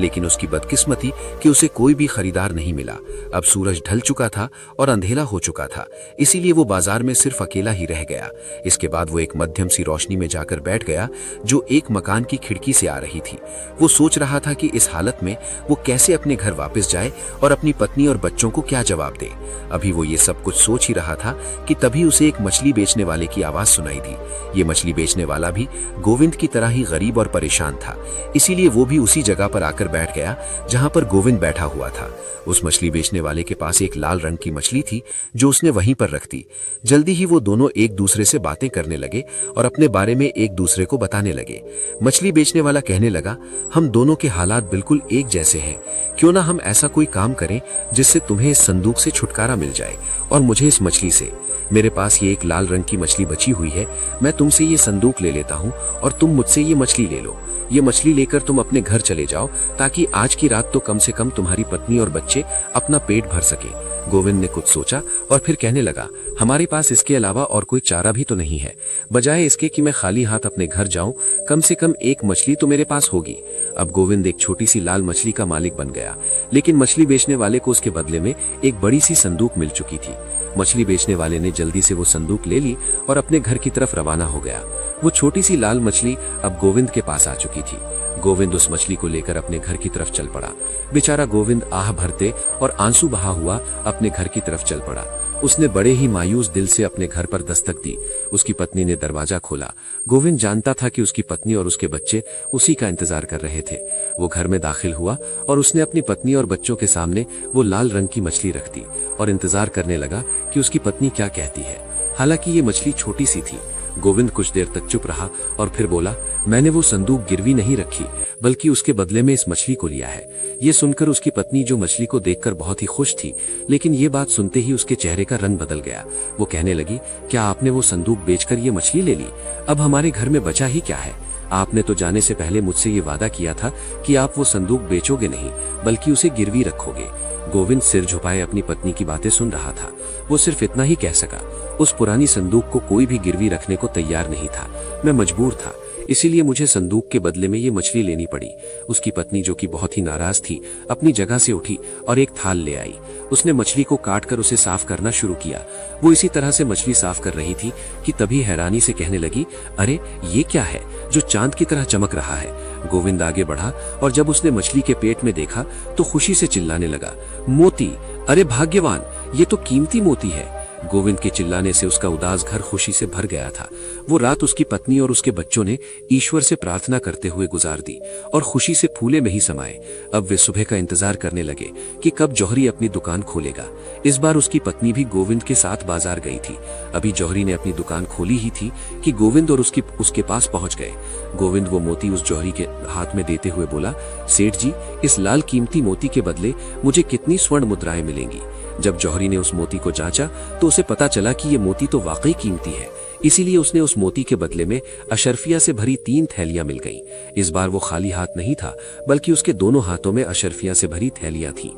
लेकिन उसकी बदकिस्मती कि उसे कोई भी खरीदार नहीं मिला। अब सूरज ढल चुका था और अंधेरा हो चुका था, इसीलिए वो बाजार में सिर्फ अकेला ही रह गया। इसके बाद वो एक मध्यम सी रोशनी में जाकर बैठ गया, जो एक मकान की खिड़की से आ रही थी। वो सोच रहा था कि इस हालत में वो कैसे अपने घर वापस जाए और अपनी पत्नी और बच्चों को क्या जवाब दे। अभी वो ये सब कुछ सोच ही रहा था कि तभी उसे एक मछली बेचने वाले की आवाज सुनाई दी। ये मछली बेचने वाला भी गोविंद की तरह ही गरीब और परेशान था, इसीलिए वो भी उसी जगह पर आकर बैठ गया जहां पर गोविंद बैठा हुआ था। उस मछली बेचने वाले के पास एक लाल रंग की मछली थी जो उसने वहीं पर रख दी। जल्दी ही वो दोनों एक दूसरे से बातें करने लगे और अपने बारे में एक दूसरे को बताने लगे। मछली बेचने वाला कहने लगा, हम दोनों के हालात बिल्कुल एक जैसे हैं, क्यों ना हम ऐसा कोई काम करें जिससे तुम्हें इस संदूक से छुटकारा मिल जाए और मुझे इस मछली से। मेरे पास ये एक लाल रंग की मछली बची हुई है, मैं तुमसे ये संदूक ले लेता हूँ और तुम मुझसे ये मछली ले लो। ये मछली लेकर तुम अपने घर चले जाओ, ताकि आज की रात तो कम से कम तुम्हारी पत्नी और बच्चे अपना पेट भर सके। गोविंद ने कुछ सोचा और फिर कहने लगा, हमारे पास इसके अलावा और कोई चारा भी तो नहीं है। बजाय इसके कि मैं खाली हाथ अपने घर जाऊं, कम से कम एक मछली तो मेरे पास होगी। अब गोविंद एक छोटी सी लाल मछली का मालिक बन गया, लेकिन मछली बेचने वाले को उसके बदले में एक बड़ी सी संदूक मिल चुकी थी। मछली बेचने वाले ने जल्दी से वो संदूक ले ली और अपने घर की तरफ रवाना हो गया। वो छोटी सी लाल मछली अब गोविंद के पास आ चुकी थी। गोविंद उस मछली को लेकर अपने घर की तरफ चल पड़ा। बेचारा गोविंद आह भरते और आंसू बहा हुआ अपने घर की तरफ चल पड़ा। उसने बड़े ही मायूस दिल से अपने घर पर दस्तक दी। उसकी पत्नी ने दरवाजा खोला। गोविंद जानता था कि उसकी पत्नी और उसके बच्चे उसी का इंतजार कर रहे थे। वो घर में दाखिल हुआ और उसने अपनी पत्नी और बच्चों के सामने वो लाल रंग की मछली रख दी और इंतजार करने लगा कि उसकी पत्नी क्या कहती है। हालांकि ये मछली छोटी सी थी। गोविंद कुछ देर तक चुप रहा और फिर बोला, मैंने वो संदूक गिरवी नहीं रखी, बल्कि उसके बदले में इस मछली को लिया है। ये सुनकर उसकी पत्नी, जो मछली को देखकर बहुत ही खुश थी, लेकिन ये बात सुनते ही उसके चेहरे का रंग बदल गया। वो कहने लगी, क्या आपने वो संदूक बेचकर ये मछली ले ली? अब हमारे घर में बचा ही क्या है? आपने तो जाने से पहले मुझसे ये वादा किया था कि आप वो संदूक बेचोगे नहीं, बल्कि उसे गिरवी रखोगे। गोविंद सिर झुकाए अपनी पत्नी की बातें सुन रहा था। वो सिर्फ इतना ही कह सका, उस पुरानी संदूक को कोई भी गिरवी रखने को तैयार नहीं था। मैं मजबूर था, इसीलिए मुझे संदूक के बदले में ये मछली लेनी पड़ी। उसकी पत्नी, जो कि बहुत ही नाराज थी, अपनी जगह से उठी और एक थाल ले आई। उसने मछली को काटकर उसे साफ करना शुरू किया। वो इसी तरह से मछली साफ कर रही थी कि तभी हैरानी से कहने लगी, अरे ये क्या है जो चांद की तरह चमक रहा है? गोविंद आगे बढ़ा और जब उसने मछली के पेट में देखा तो खुशी से चिल्लाने लगा, मोती! अरे भाग्यवान, ये तो कीमती मोती है। गोविंद के चिल्लाने से उसका उदास घर खुशी से भर गया था। वो रात उसकी पत्नी और उसके बच्चों ने ईश्वर से प्रार्थना करते हुए गुजार दी और खुशी से फूले में ही समाये। अब वे सुबह का इंतजार करने लगे कि कब जौहरी अपनी दुकान खोलेगा। इस बार उसकी पत्नी भी गोविंद के साथ बाजार गई थी। अभी जौहरी ने अपनी दुकान खोली ही थी कि गोविंद और उसके पास पहुंच गए। गोविंद वो मोती उस जौहरी के हाथ में देते हुए बोला, सेठ जी, इस लाल कीमती मोती के बदले मुझे कितनी स्वर्ण मुद्राएं मिलेंगी? जब जौहरी ने उस मोती को जांचा तो उसे पता चला कि ये मोती तो वाकई कीमती है। इसीलिए उसने उस मोती के बदले में अशर्फिया से भरी 3 थैलियां मिल गईं। इस बार वो खाली हाथ नहीं था, बल्कि उसके दोनों हाथों में अशर्फिया से भरी थैलियां थीं।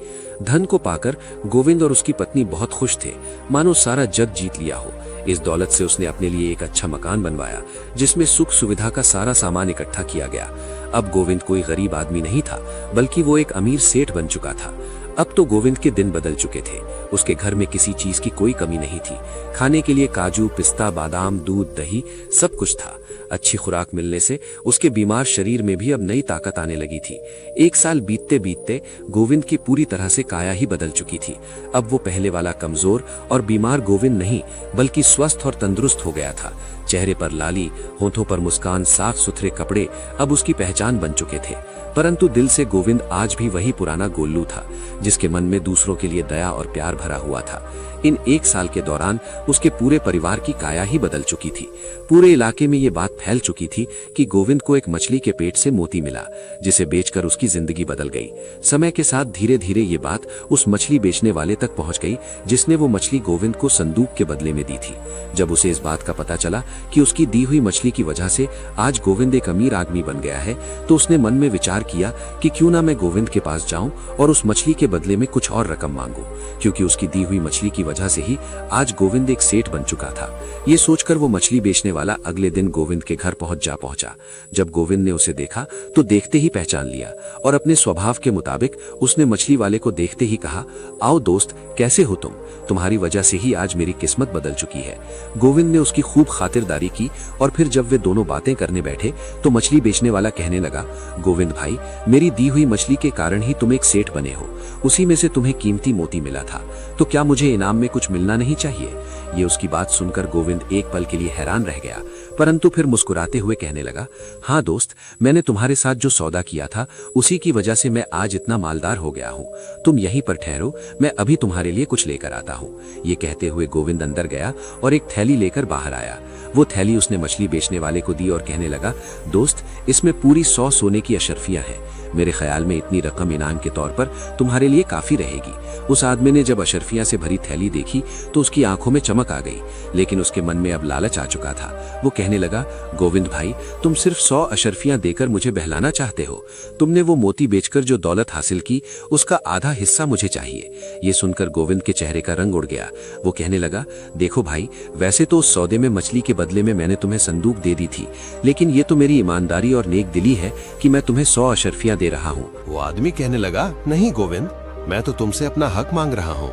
धन को पाकर गोविंद और उसकी पत्नी बहुत खुश थे, मानो सारा जग जीत लिया हो। इस दौलत से उसने अपने लिए एक अच्छा मकान बनवाया, जिसमें सुख सुविधा का सारा सामान इकट्ठा किया गया। अब गोविंद कोई गरीब आदमी नहीं था, बल्कि वो एक अमीर सेठ बन चुका था। अब तो गोविंद के दिन बदल चुके थे। उसके घर में किसी चीज की कोई कमी नहीं थी। खाने के लिए काजू, पिस्ता, बादाम, दूध, दही सब कुछ था। अच्छी खुराक मिलने से उसके बीमार शरीर में भी अब नई ताकत आने लगी थी। 1 साल बीतते बीतते गोविंद की पूरी तरह से काया ही बदल चुकी थी। अब वो पहले वाला कमजोर और बीमार गोविंद नहीं, बल्कि स्वस्थ और तंदुरुस्त हो गया था। चेहरे पर लाली, होठों पर मुस्कान, साफ सुथरे कपड़े अब उसकी पहचान बन चुके थे। परंतु दिल से गोविंद आज भी वही पुराना गोल्लू था, जिसके मन में दूसरों के लिए दया और प्यार भरा हुआ था। इन 1 साल के दौरान उसके पूरे परिवार की काया ही बदल चुकी थी। पूरे इलाके में ये बात फैल चुकी थी कि गोविंद को एक मछली के पेट से मोती मिला, जिसे बेचकर उसकी जिंदगी बदल गई। समय के साथ धीरे धीरे ये बात उस मछली बेचने वाले तक पहुंच गई, जिसने वो मछली गोविंद को संदूक के बदले में दी थी। जब उसे इस बात का पता चला कि उसकी दी हुई मछली की वजह से आज गोविंद एक अमीर आदमी बन गया है, तो उसने मन में विचार किया कि क्यों ना मैं गोविंद के पास जाऊं और उस मछली के बदले में कुछ और रकम मांगूं, क्योंकि उसकी दी हुई मछली की वजह से ही आज गोविंद एक सेठ बन चुका था। ये सोचकर वो मछली बेचने वाला अगले दिन गोविंद के घर पहुंचा। जब गोविंद ने उसे देखा तो देखते ही पहचान लिया और अपने स्वभाव के मुताबिक उसने मछली वाले को देखते ही कहा, आओ दोस्त, कैसे हो तुम? तुम्हारी वजह से ही आज मेरी किस्मत बदल चुकी है। गोविंद ने उसकी खूब खातिरदारी की और फिर जब वे दोनों बातें करने बैठे तो मछली बेचने वाला कहने लगा, गोविंद भाई, मेरी दी हुई मछली के कारण ही तुम एक सेठ बने हो। उसी में से तुम्हें कीमती मोती मिला था, तो क्या मुझे इनाम में कुछ मिलना नहीं चाहिए? ये उसकी बात सुनकर गोविंद एक पल के लिए हैरान रह गया, परंतु फिर मुस्कुराते हुए कहने लगा, हाँ दोस्त, मैंने तुम्हारे साथ जो सौदा किया था उसी की वजह से मैं आज इतना मालदार हो गया हूँ। तुम यहीं पर ठहरो, मैं अभी तुम्हारे लिए कुछ लेकर आता हूँ। ये कहते हुए गोविंद अंदर गया और एक थैली लेकर बाहर आया। वो थैली उसने मछली बेचने वाले को दी और कहने लगा, दोस्त, इसमें पूरी 100 सोने की अशर्फियां हैं। मेरे ख्याल में इतनी रकम इनाम के तौर पर तुम्हारे लिए काफी रहेगी। उस आदमी ने जब अशर्फियां से भरी थैली देखी तो उसकी आंखों में चमक आ गई, लेकिन उसके मन में अब लालच आ चुका था। वो कहने लगा, गोविंद भाई, तुम सिर्फ 100 अशर्फियां देकर मुझे बहलाना चाहते हो। तुमने वो मोती बेचकर जो दौलत हासिल की उसका आधा हिस्सा मुझे चाहिए। ये सुनकर गोविंद के चेहरे का रंग उड़ गया। वो कहने लगा, देखो भाई, वैसे तो उस सौदे में मछली के बदले में मैंने तुम्हें संदूक दे दी थी, लेकिन ये तो मेरी ईमानदारी और नेक दिली है कि मैं तुम्हें 100 अशर्फियां दे रहा हूँ। वो आदमी कहने लगा, नहीं गोविंद, मैं तो तुमसे अपना हक मांग रहा हूँ।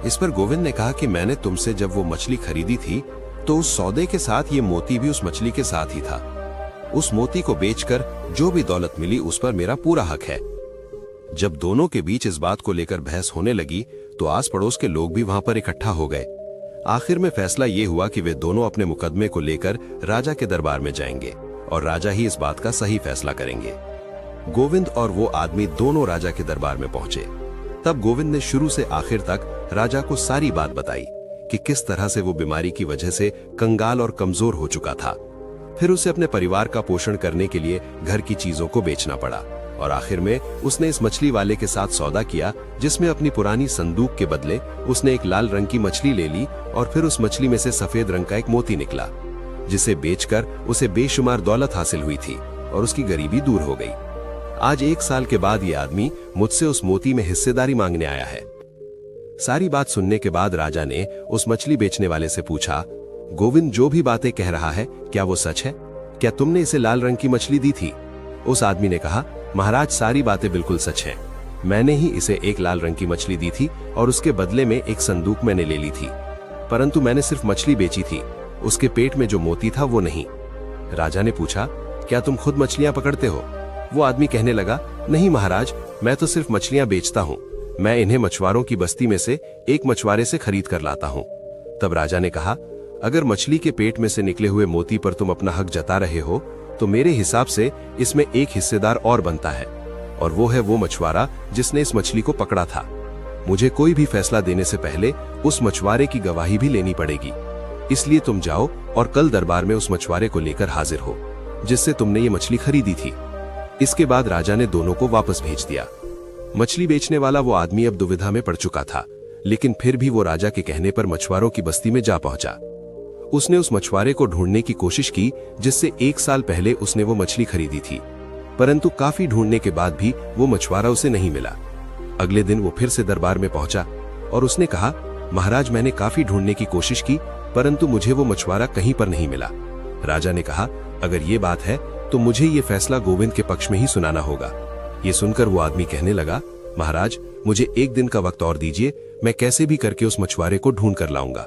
इस पर गोविंद ने कहा कि मैंने तुमसे जब वो मछली खरीदी थी तो उस सौदे के साथ ये मोती भी उस मछली के साथ ही था। उस मोती को बेचकर जो भी दौलत मिली उस पर मेरा पूरा हक है। जब दोनों के बीच इस बात को लेकर बहस होने लगी तो आस पड़ोस के लोग भी वहां पर इकट्ठा हो गए। आखिर में फैसला ये हुआ कि वे दोनों अपने मुकदमे को लेकर राजा के दरबार में जाएंगे और राजा ही इस बात का सही फैसला करेंगे। गोविंद और वो आदमी दोनों राजा के दरबार में पहुंचे। तब गोविंद ने शुरू से आखिर तक राजा को सारी बात बताई कि किस तरह से वो बीमारी की वजह से कंगाल और कमजोर हो चुका था। फिर उसे अपने परिवार का पोषण करने के लिए घर की चीजों को बेचना पड़ा और आखिर में उसने इस मछली वाले के साथ सौदा किया, जिसमें अपनी पुरानी संदूक के बदले उसने एक लाल रंग की मछली ले ली और फिर उस मछली में से सफेद रंग का एक मोती निकला, जिसे बेचकर उसे बेशुमार दौलत हासिल हुई थी और उसकी गरीबी दूर हो गई। आज 1 साल के बाद ये आदमी मुझसे उस मोती में हिस्सेदारी मांगने आया है। सारी बात सुनने के बाद राजा ने उस मछली बेचने वाले से पूछा, गोविंद जो भी बातें कह रहा है क्या वो सच है? क्या तुमने इसे लाल रंग की मछली दी थी? उस आदमी ने कहा, महाराज, सारी बातें बिल्कुल सच हैं। मैंने ही इसे एक लाल रंग की मछली दी थी और उसके बदले में एक संदूक मैंने ले ली थी, परंतु मैंने सिर्फ मछली बेची थी, उसके पेट में जो मोती था वो नहीं। राजा ने पूछा, क्या तुम खुद मछलियां पकड़ते हो? वो आदमी कहने लगा, नहीं महाराज, मैं तो सिर्फ मछलियां बेचता हूँ। मैं इन्हें मछुआरों की बस्ती में से एक मछुआरे से खरीद कर लाता हूँ। तब राजा ने कहा, अगर मछली के पेट में से निकले हुए मोती पर तुम अपना हक जता रहे हो तो मेरे हिसाब से इसमें एक हिस्सेदार और बनता है, और वो है वो मछुआरा जिसने इस मछली को पकड़ा था। मुझे कोई भी फैसला देने से पहले उस मछुआरे की गवाही भी लेनी पड़ेगी, इसलिए तुम जाओ और कल दरबार में उस मछुआरे को लेकर हाजिर हो जिससे तुमने ये मछली खरीदी थी। इसके बाद राजा ने दोनों को वापस भेज दिया। मछली बेचने वाला वो आदमी अब दुविधा में पड़ चुका था, लेकिन फिर भी वो राजा के कहने पर मछुआरों की बस्ती में जा पहुंचा। उसने उस मछुआरे को ढूंढने की कोशिश की जिससे 1 साल पहले उसने वो मछली खरीदी थी, परंतु काफी ढूंढने के बाद भी वो मछुआरा उसे नहीं मिला। अगले दिन वो फिर से दरबार में पहुंचा और उसने कहा, महाराज, मैंने काफी ढूंढने की कोशिश की परंतु मुझे वो मछुआरा कहीं पर नहीं मिला। राजा ने कहा, अगर ये बात है तो मुझे ये फैसला गोविंद के पक्ष में ही सुनाना होगा। ये सुनकर वो आदमी कहने लगा, महाराज, मुझे 1 दिन का वक्त और दीजिए, मैं कैसे भी करके उस मछुआरे को ढूंढ कर लाऊंगा।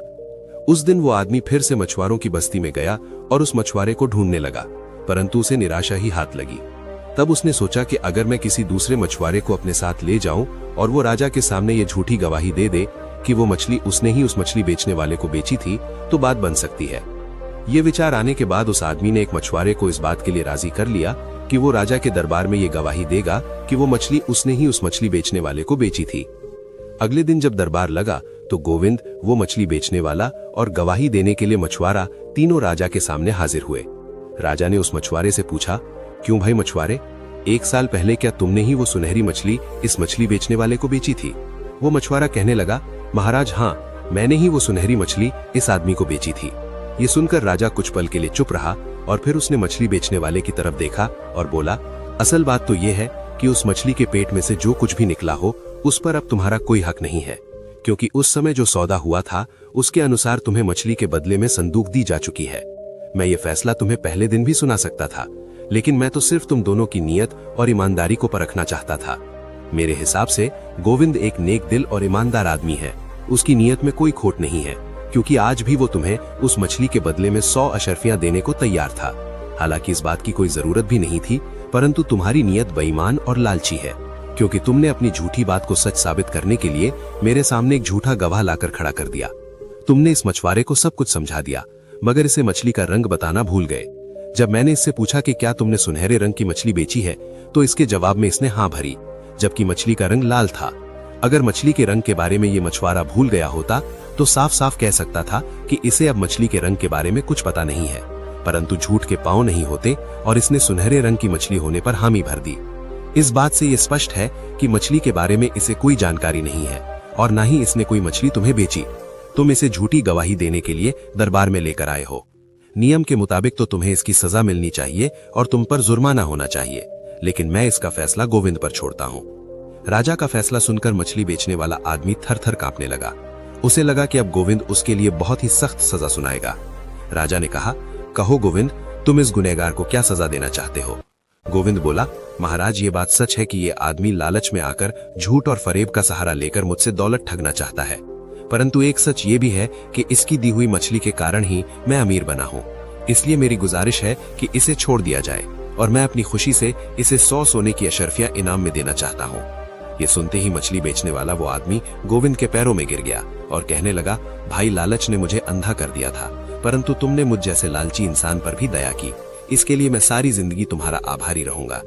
उस दिन वो आदमी फिर से मछुआरों की बस्ती में गया और उस मछुआरे को ढूंढने लगा। परंतु उसे निराशा ही हाथ लगी। तब उसने सोचा कि अगर मैं किसी दूसरे मछुआरे को अपने साथ ले जाऊं और वो राजा के सामने ये झूठी गवाही दे दे कि वो मछली उसने ही उस मछली बेचने वाले को बेची थी, तो बात बन सकती है। ये विचार आने के बाद उस आदमी ने एक मछुआरे को इस बात के लिए राजी कर लिया कि वो राजा के दरबार में ये गवाही देगा कि वो मछली उसने ही उस मछली बेचने वाले को बेची थी। अगले दिन जब दरबार लगा तो गोविंद, वो मछली बेचने वाला और गवाही देने के लिए मछुआरा तीनों राजा के सामने हाजिर हुए। राजा ने उस मछुआरे से पूछा, क्यों भाई मछुआरे, 1 साल पहले क्या तुमने ही वो सुनहरी मछली इस मछली बेचने वाले को बेची थी? वो मछुआरा कहने लगा, महाराज हाँ, मैंने ही वो सुनहरी मछली इस आदमी को बेची थी। ये सुनकर राजा कुछ पल के लिए चुप रहा और फिर उसने मछली बेचने वाले की तरफ देखा और बोला, असल बात तो ये है कि उस मछली के पेट में से जो कुछ भी निकला हो उस पर अब तुम्हारा कोई हक नहीं है, क्योंकि उस समय जो सौदा हुआ था उसके अनुसार तुम्हें मछली के बदले में संदूक दी जा चुकी है। मैं ये फैसला तुम्हें पहले दिन भी सुना सकता था, लेकिन मैं तो सिर्फ तुम दोनों की नीयत और ईमानदारी को परखना चाहता था। मेरे हिसाब से गोविंद एक नेक दिल और ईमानदार आदमी है। उसकी नीयत में कोई खोट नहीं है, क्योंकि आज भी वो तुम्हें उस मछली के बदले में 100 अशर्फियां देने को तैयार था। हालांकि इस बात की कोई जरूरत भी नहीं थी, परंतु तुम्हारी नीयत बेईमान और लालची है, क्योंकि तुमने अपनी झूठी बात को सच साबित करने के लिए मेरे सामने एक झूठा गवाह लाकर खड़ा कर दिया। तुमने इस मछुआरे को सब कुछ समझा दिया, मगर इसे मछली का रंग बताना भूल गए। जब मैंने इससे पूछा कि क्या तुमने सुनहरे रंग की मछली बेची है, तो इसके जवाब में इसने हाँ भरी, जबकि मछली का रंग लाल था। अगर मछली के रंग के बारे में ये मछुआरा भूल गया होता तो साफ साफ कह सकता था कि इसे अब मछली के रंग के बारे में कुछ पता नहीं है, परंतु झूठ के पांव नहीं होते और इसने सुनहरे रंग की मछली होने पर हामी भर दी। इस बात से यह स्पष्ट है कि मछली के बारे में इसे कोई जानकारी नहीं है और न ही इसने कोई मछली तुम्हें बेची। तुम इसे झूठी गवाही देने के लिए दरबार में लेकर आए हो। नियम के मुताबिक तो तुम्हें इसकी सजा मिलनी चाहिए और तुम पर जुर्माना होना चाहिए, लेकिन मैं इसका फैसला गोविंद पर छोड़ता हूँ। राजा का फैसला सुनकर मछली बेचने वाला आदमी थर-थर कांपने लगा। उसे लगा कि अब गोविंद उसके लिए बहुत ही सख्त सजा सुनाएगा। राजा ने कहा, कहो गोविंद, तुम इस गुनहगार को क्या सजा देना चाहते हो? गोविंद बोला, महाराज ये बात सच है कि ये आदमी लालच में आकर झूठ और फरेब का सहारा लेकर मुझसे दौलत ठगना चाहता है, परंतु एक सच ये भी है कि इसकी दी हुई मछली के कारण ही मैं अमीर बना हूँ। इसलिए मेरी गुजारिश है कि इसे छोड़ दिया जाए और मैं अपनी खुशी से इसे 100 सोने की अशर्फियां इनाम में देना चाहता हूँ। ये सुनते ही मछली बेचने वाला वो आदमी गोविंद के पैरों में गिर गया और कहने लगा, भाई लालच ने मुझे अंधा कर दिया था, परंतु तुमने मुझ जैसे लालची इंसान पर भी दया की। इसके लिए मैं सारी जिंदगी तुम्हारा आभारी रहूंगा।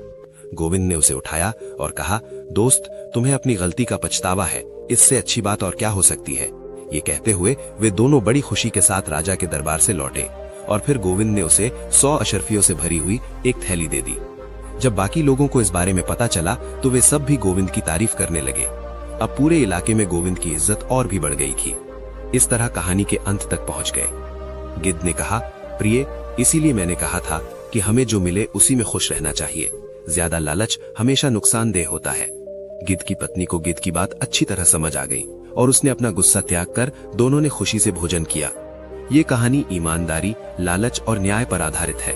गोविंद ने उसे उठाया और कहा, दोस्त, तुम्हें अपनी गलती का पछतावा है, इससे अच्छी बात और क्या हो सकती है। ये कहते हुए वे दोनों बड़ी खुशी के साथ राजा के दरबार से लौटे और फिर गोविंद ने उसे 100 अशर्फियों से भरी हुई एक थैली दे दी। जब बाकी लोगों को इस बारे में पता चला तो वे सब भी गोविंद की तारीफ करने लगे। अब पूरे इलाके में गोविंद की इज्जत और भी बढ़ गई थी। इस तरह कहानी के अंत तक पहुंच गए। गिद्ध ने कहा, प्रिय, इसीलिए मैंने कहा था कि हमें जो मिले उसी में खुश रहना चाहिए। ज्यादा लालच हमेशा नुकसानदेह होता है। गिद्ध की पत्नी को गिद्ध की बात अच्छी तरह समझ आ गई और उसने अपना गुस्सा त्याग कर दोनों ने खुशी से भोजन किया। ये कहानी ईमानदारी, लालच और न्याय पर आधारित है।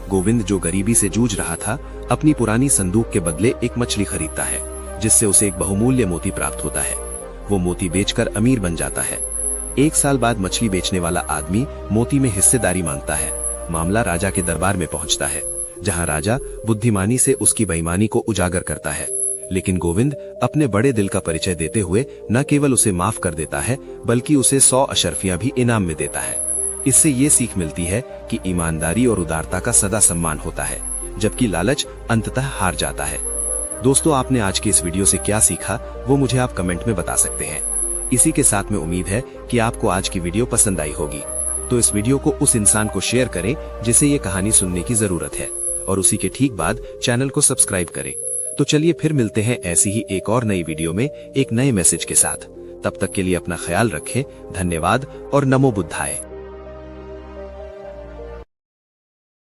गोविंद, जो गरीबी से जूझ रहा था, अपनी पुरानी संदूक के बदले एक मछली खरीदता है, जिससे उसे एक बहुमूल्य मोती प्राप्त होता है। वो मोती बेचकर अमीर बन जाता है। 1 साल बाद मछली बेचने वाला आदमी मोती में हिस्सेदारी मांगता है। मामला राजा के दरबार में पहुंचता है, जहां राजा बुद्धिमानी से उसकी बेईमानी को उजागर करता है। लेकिन गोविंद अपने बड़े दिल का परिचय देते हुए न केवल उसे माफ कर देता है, बल्कि उसे 100 अशर्फियां भी इनाम में देता है। इससे ये सीख मिलती है कि ईमानदारी और उदारता का सदा सम्मान होता है, जबकि लालच अंततः हार जाता है। दोस्तों, आपने आज के इस वीडियो से क्या सीखा वो मुझे आप कमेंट में बता सकते हैं। इसी के साथ में उम्मीद है कि आपको आज की वीडियो पसंद आई होगी, तो इस वीडियो को उस इंसान को शेयर करें जिसे ये कहानी सुनने की जरूरत है, और उसी के ठीक बाद चैनल को सब्सक्राइब करें। तो चलिए फिर मिलते हैं ऐसी ही एक और नई वीडियो में एक नए मैसेज के साथ। तब तक के लिए अपना ख्याल रखें। धन्यवाद और नमो बुद्धाय।